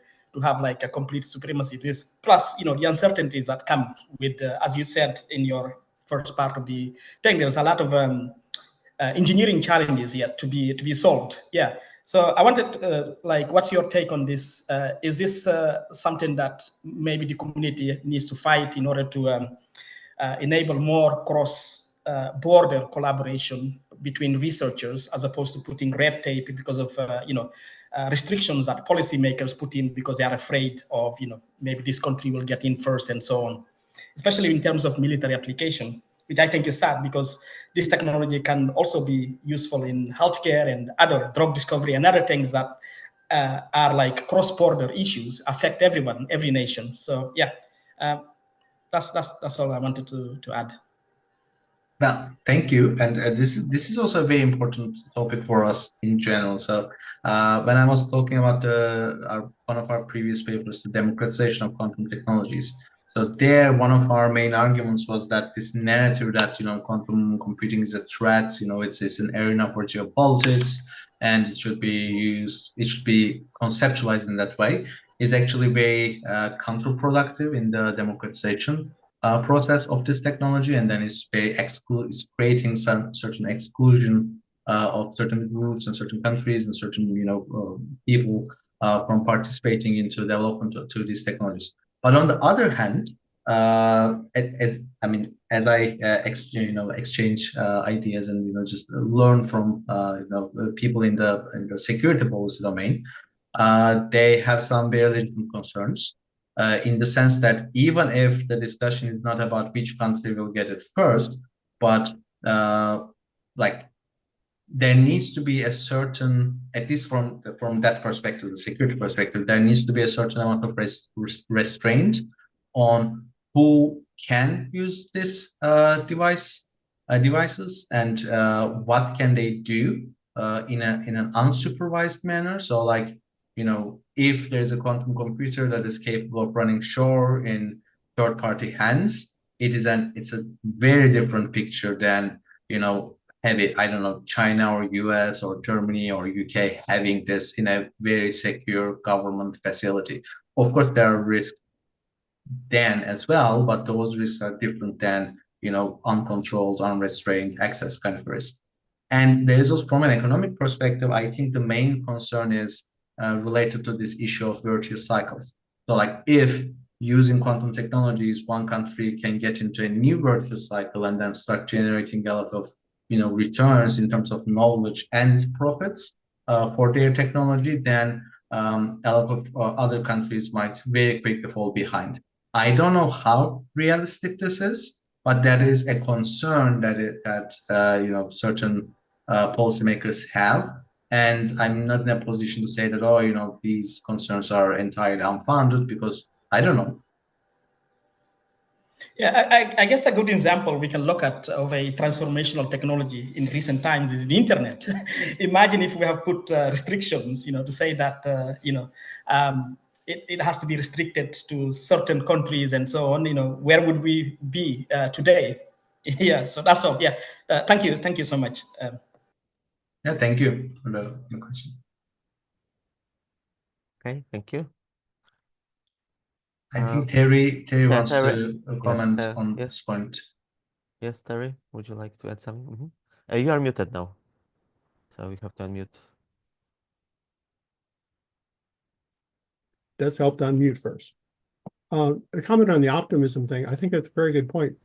have like a complete supremacy. This plus, the uncertainties that come with, as you said in your first part of the thing, there's a lot of engineering challenges yet to be solved. Yeah. So I wanted, what's your take on this? Is this something that maybe the community needs to fight in order to enable more cross-border collaboration between researchers, as opposed to putting red tape because of, restrictions that policymakers put in because they are afraid of, maybe this country will get in first and so on, especially in terms of military application, which I think is sad because this technology can also be useful in healthcare and other drug discovery and other things that are like cross-border issues, affect everyone, every nation. So yeah, that's all I wanted to add. Well, thank you. And this is also a very important topic for us in general. So when I was talking about one of our previous papers, the democratization of quantum technologies. So there, one of our main arguments was that this narrative that, quantum computing is a threat, it's an arena for geopolitics, and it should be conceptualized in that way, is actually very counterproductive in the democratization process of this technology, and then it's creating some certain exclusion of certain groups and certain countries and certain people from participating into development to these technologies. But on the other hand, as I exchange ideas and just learn from people in the security policy domain, they have some very legitimate concerns. In the sense that even if the discussion is not about which country will get it first, but there needs to be a certain, at least from that perspective, the security perspective, there needs to be a certain amount of restraint on who can use this devices and what can they do in an unsupervised manner. So if there's a quantum computer that is capable of running Shor in third-party hands, it's a very different picture than China or US or Germany or UK having this in a very secure government facility. Of course, there are risks then as well, but those risks are different than uncontrolled, unrestrained access kind of risk. And there is also, from an economic perspective, I think the main concern is related to this issue of virtuous cycles. So if using quantum technologies, one country can get into a new virtuous cycle and then start generating a lot of returns in terms of knowledge and profits for their technology, then a lot of other countries might very quickly fall behind. I don't know how realistic this is, but that is a concern that certain policymakers have, and I'm not in a position to say that these concerns are entirely unfounded, because I don't know. Yeah, I guess a good example we can look at of a transformational technology in recent times is the internet. Imagine if we have put restrictions, to say that it has to be restricted to certain countries and so on. Where would we be today? Yeah, so that's all. Yeah, thank you so much. Yeah, thank you for the question. Okay, thank you. I think Terry wants Terry, to comment on yes. this point. Yes, Terry, would you like to add something? You are muted now, so we have to unmute. Does help to unmute first. A comment on the optimism thing, I think that's a very good point.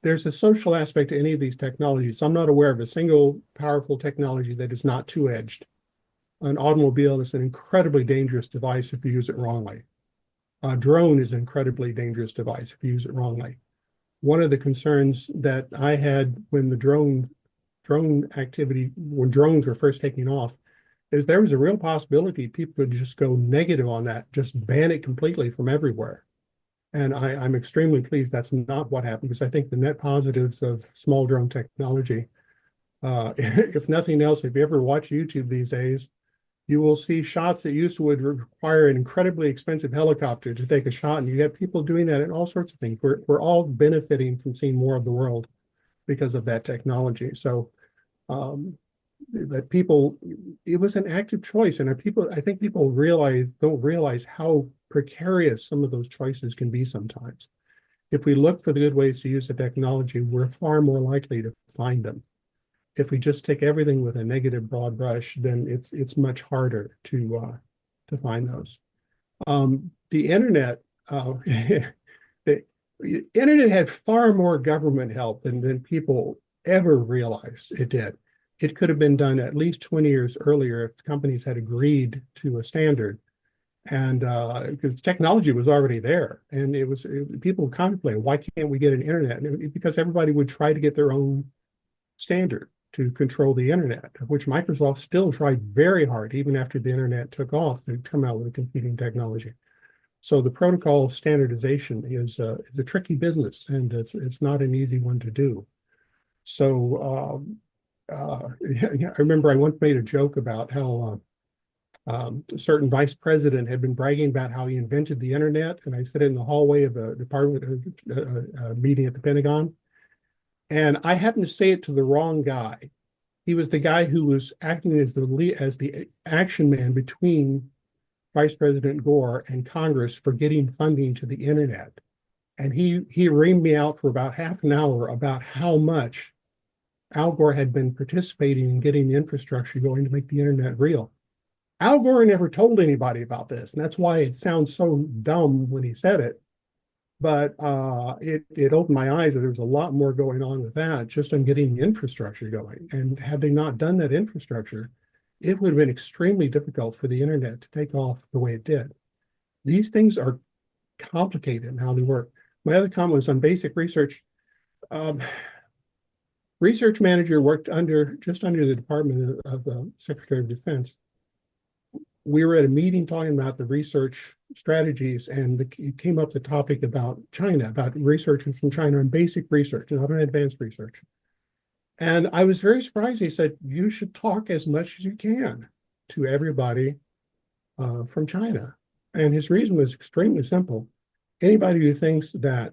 There's a social aspect to any of these technologies. I'm not aware of a single powerful technology that is not two-edged. An automobile is an incredibly dangerous device if you use it wrongly. A drone is an incredibly dangerous device if you use it wrongly. One of the concerns that I had when the drone activity, when drones were first taking off, is there was a real possibility people could just go negative on that, just ban it completely from everywhere. And I'm extremely pleased that's not what happened, because I think the net positives of small drone technology, if nothing else, if you ever watch YouTube these days, you will see shots that would require an incredibly expensive helicopter to take a shot, and you get people doing that in all sorts of things. We're all benefiting from seeing more of the world because of that technology. So that people, it was an active choice, and I think people don't realize how precarious some of those choices can be sometimes. If we look for the good ways to use the technology, we're far more likely to find them. If we just take everything with a negative broad brush, then it's much harder to find those. The internet, the internet had far more government help than people ever realized it did. it could have been done at least 20 years earlier if companies had agreed to a standard. And because technology was already there, and people contemplated, why can't we get an internet? And because everybody would try to get their own standard to control the internet, of which Microsoft still tried very hard, even after the internet took off, to come out with a competing technology. So the protocol standardization is a tricky business, and it's not an easy one to do. So I remember I once made a joke about how a certain vice president had been bragging about how he invented the internet, and I sat in the hallway of a department meeting at the Pentagon, and I happened to say it to the wrong guy. He was the guy who was acting as the action man between Vice President Gore and Congress for getting funding to the internet, and he reamed me out for about half an hour about how much Al Gore had been participating in getting the infrastructure going to make the internet real. Al Gore never told anybody about this, and that's why it sounds so dumb when he said it. But it opened my eyes that there was a lot more going on with that, just on getting the infrastructure going. And had they not done that infrastructure, it would have been extremely difficult for the internet to take off the way it did. These things are complicated in how they work. My other comment was on basic research. Research manager worked just under the Department of the Secretary of Defense. We were at a meeting talking about the research strategies, and it came up the topic about China, about researchers from China on basic research, not on advanced research. And I was very surprised. He said, you should talk as much as you can to everybody from China. And his reason was extremely simple. Anybody who thinks that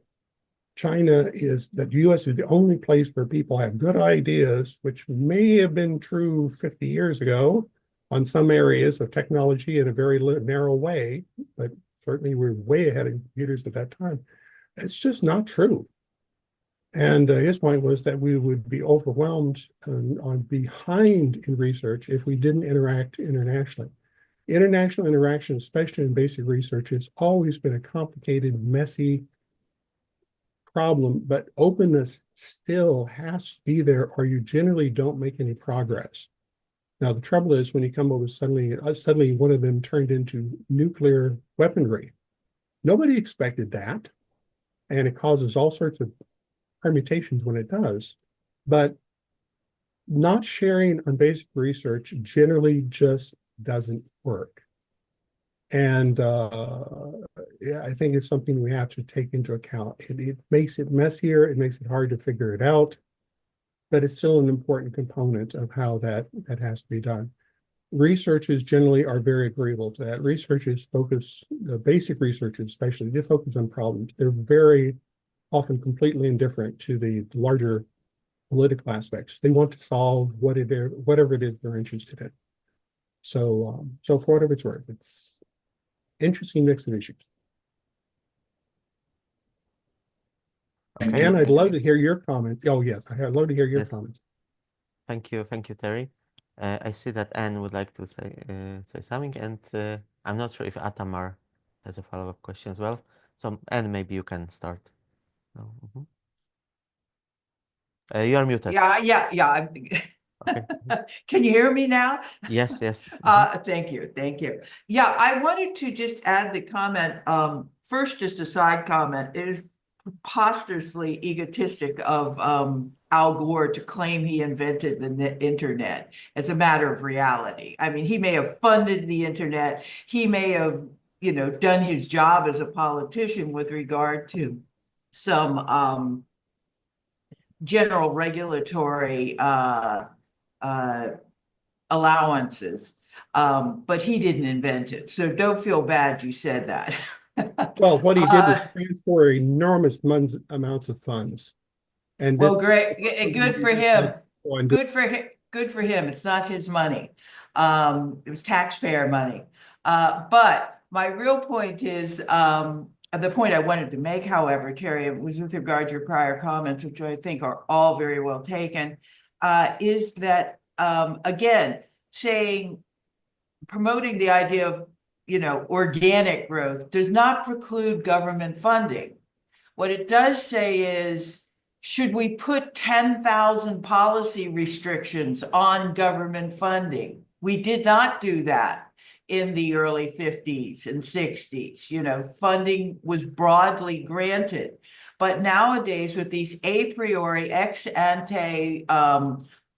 the US is the only place where people have good ideas, which may have been true 50 years ago, on some areas of technology in a very narrow way, but certainly we're way ahead of computers at that time. It's just not true. And his point was that we would be overwhelmed on behind in research if we didn't interact internationally. International interaction, especially in basic research, has always been a complicated, messy problem, but openness still has to be there, or you generally don't make any progress. Now, the trouble is when you come over suddenly one of them turned into nuclear weaponry. Nobody expected that, and it causes all sorts of permutations when it does. But not sharing on basic research generally just doesn't work. And yeah, I think it's something we have to take into account. It makes it messier, it makes it hard to figure it out, but it's still an important component of how that has to be done. Researchers generally are very agreeable to that. Researchers focus, basic researchers especially, they focus on problems. They're very often completely indifferent to the larger political aspects. They want to solve whatever it is they're interested in. So, so for whatever it's worth, it's interesting mix of issues. And I'd love to hear your comments. Oh, yes, I'd love to hear your comments. Thank you, Terry. I see that Anne would like to say something, and I'm not sure if Atamar has a follow-up question as well. So Anne, maybe you can start. Oh, you are muted. Yeah. Okay. Can you hear me now? Yes. Thank you. Yeah, I wanted to just add the comment. First, just a side comment. It is preposterously egotistic of Al Gore to claim he invented the internet as a matter of reality. I mean, he may have funded the internet. He may have, done his job as a politician with regard to some general regulatory allowances, but he didn't invent it. So don't feel bad you said that. Well, what he did was transfer enormous amounts of funds. And well, great, good for him. Good for him. It's not his money. It was taxpayer money. But my real point is, the point I wanted to make, however, Terry, was with regard to your prior comments, which I think are all very well taken, is that, again, promoting the idea of, organic growth does not preclude government funding. What it does say is should we put 10,000 policy restrictions on government funding? We did not do that in the early 50s and 60s. You know, funding was broadly granted. But nowadays, with these a priori ex ante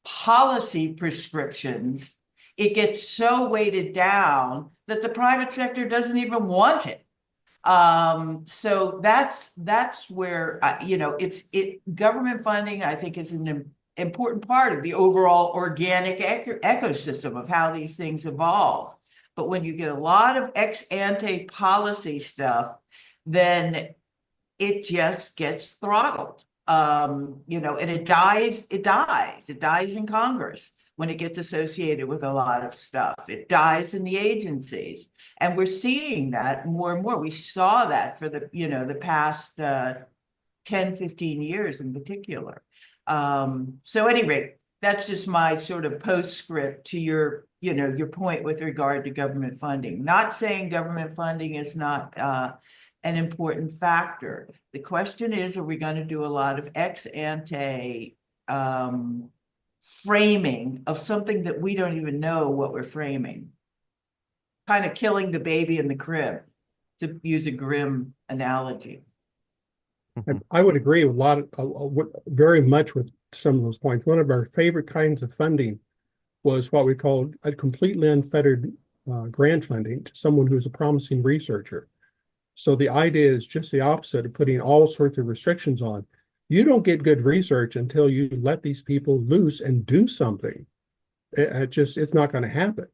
policy prescriptions, it gets so weighted down that the private sector doesn't even want it. So that's where, you know, government funding, I think, is an important part of the overall organic ecosystem of how these things evolve. But when you get a lot of ex ante policy stuff, then it just gets throttled. You know, and it dies in Congress when it gets associated with a lot of stuff. It dies in the agencies. And we're seeing that more and more. We saw that for the, you know, the past 10, 15 years in particular. So anyway, that's just my sort of postscript to your, you know, your point with regard to government funding. Not saying government funding is not an important factor. The question is, are we going to do a lot of ex ante framing of something that we don't even know what we're framing? Kind of killing the baby in the crib, to use a grim analogy. I would agree with very much with some of those points. One of our favorite kinds of funding was what we called a completely unfettered grant funding to someone who's a promising researcher. So the idea is just the opposite of putting all sorts of restrictions on. You don't get good research until you let these people loose and do something. It's not going to happen.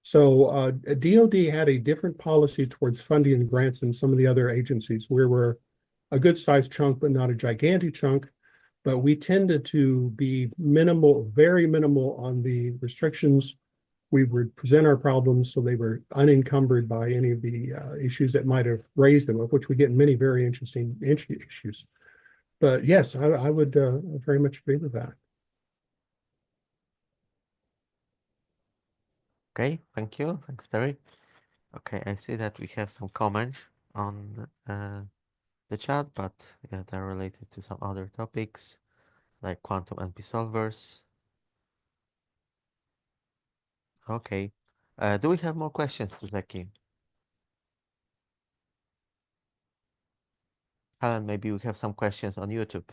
So DOD had a different policy towards funding and grants than some of the other agencies, where we're a good sized chunk, but not a gigantic chunk. But we tended to be minimal, very minimal on the restrictions. We would present our problems so they were unencumbered by any of the issues that might have raised them, of which we get many very interesting issues. But yes, I would very much agree with that. Okay, thank you. Thanks, Terry. Okay, I see that we have some comments on the chat, but yeah, they're related to some other topics like quantum NP solvers. Okay. Do we have more questions to Zeki? Helen, maybe we have some questions on YouTube.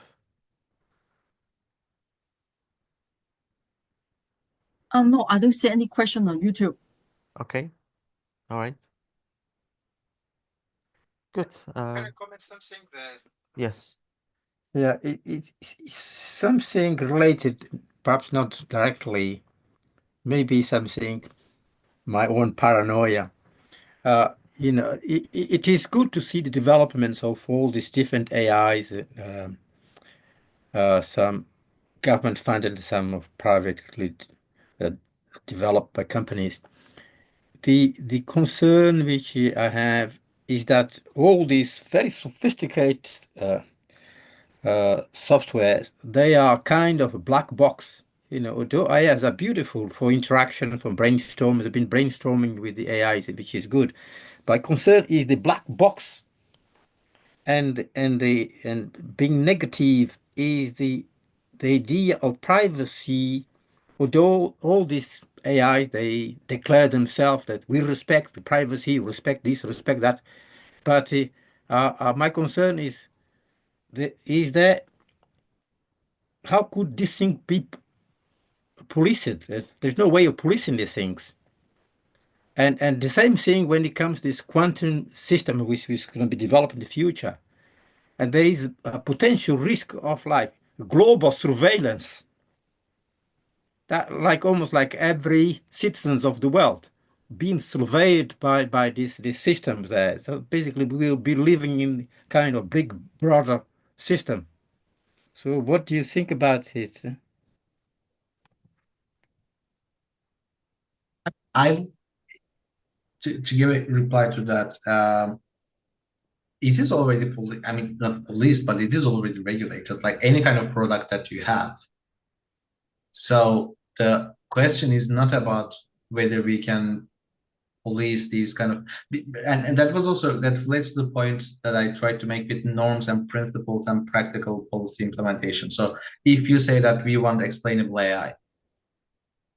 No, I don't see any question on YouTube. Okay. All right. Good. Can I comment something there? Yes. Yeah, it's something related, perhaps not directly, maybe something, my own paranoia. You know, it is good to see the developments of all these different AIs, some government funded, some privately developed by companies. The concern which I have is that all these very sophisticated softwares, they are kind of a black box. You know, although AIs are beautiful for interaction, for brainstorming, they've been brainstorming with the AIs, which is good. But concern is the black box, and being negative is the idea of privacy. Although all these AIs, they declare themselves that we respect the privacy, respect this, respect that. But my concern is that how could this thing be policed? There's no way of policing these things. And the same thing when it comes to this quantum system, which is going to be developed in the future. And there is a potential risk of like global surveillance, that like almost like every citizens of the world being surveyed by these systems there. So basically we will be living in kind of big brother system. So what do you think about it? To give a reply to that, it is already, I mean, not policed, but it is already regulated, like any kind of product that you have. So the question is not about whether we can police these kind of, and that was also, that relates to the point that I tried to make with norms and principles and practical policy implementation. So if you say that we want explainable AI,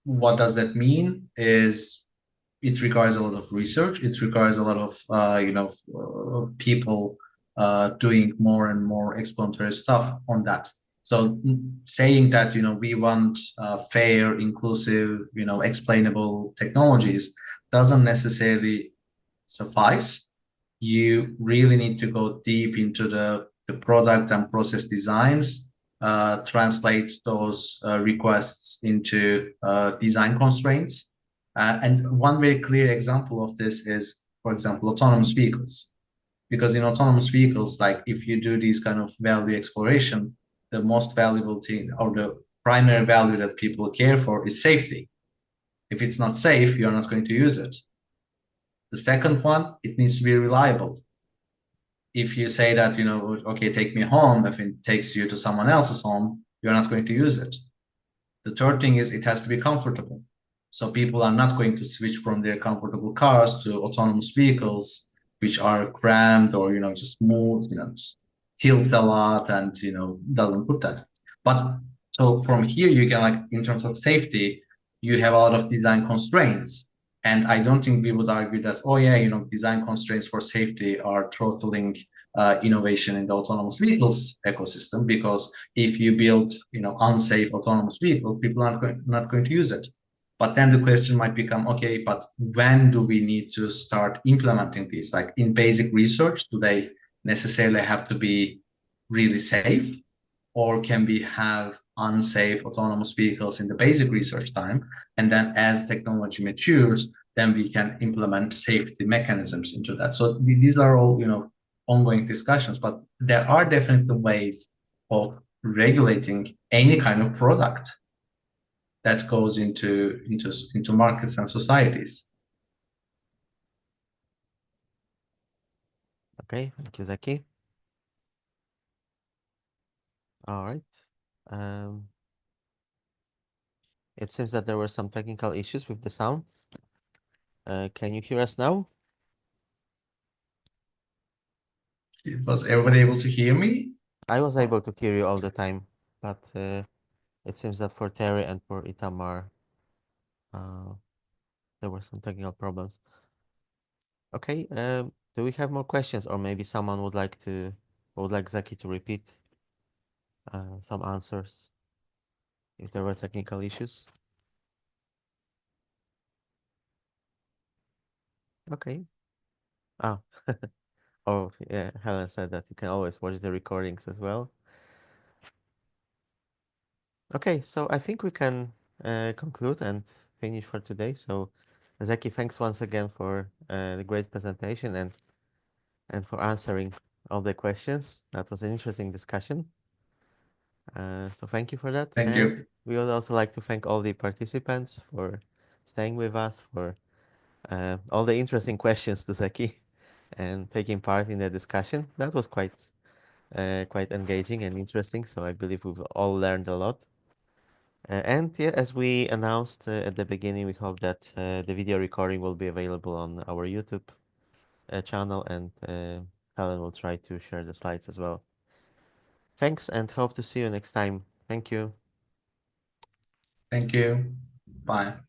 what does that mean? Is it requires a lot of research. It requires a lot of people doing more and more explanatory stuff on that. So saying that we want fair, inclusive, explainable technologies doesn't necessarily suffice. You really need to go deep into the product and process designs, translate those requests into design constraints. And one very clear example of this is, for example, autonomous vehicles. Because in autonomous vehicles, like if you do these kind of value exploration, the most valuable thing or the primary value that people care for is safety. If it's not safe, you're not going to use it. The second one, it needs to be reliable. If you say that, okay, take me home, if it takes you to someone else's home, you're not going to use it. The third thing is it has to be comfortable. So people are not going to switch from their comfortable cars to autonomous vehicles, which are cramped or, just move, just tilt a lot and, doesn't put that. But so from here, you can, like, in terms of safety, you have a lot of design constraints. And I don't think we would argue that, oh yeah, design constraints for safety are throttling innovation in the autonomous vehicles ecosystem, because if you build, unsafe autonomous vehicles, people are not going to use it. But then the question might become, okay, but when do we need to start implementing these? Like in basic research, do they necessarily have to be really safe? Or can we have unsafe autonomous vehicles in the basic research time? And then as technology matures, then we can implement safety mechanisms into that. So these are all, ongoing discussions, but there are definitely ways of regulating any kind of product that goes into markets and societies. Okay, thank you, Zaki. All right. It seems that there were some technical issues with the sound. Can you hear us now? Was everybody able to hear me? I was able to hear you all the time, but it seems that for Terry and for Itamar, there were some technical problems. Okay, do we have more questions, or maybe someone would like Zaki to repeat some answers if there were technical issues? Okay. Oh, oh yeah, Helen said that you can always watch the recordings as well. Okay, so I think we can conclude and finish for today. So, Zaki, thanks once again for the great presentation and for answering all the questions. That was an interesting discussion. So thank you for that. Thank you. We would also like to thank all the participants for staying with us, for all the interesting questions to Zaki and taking part in the discussion. That was quite engaging and interesting. So I believe we've all learned a lot. And yeah, as we announced at the beginning, we hope that the video recording will be available on our YouTube channel, and Helen will try to share the slides as well. Thanks, and hope to see you next time. Thank you. Thank you. Bye.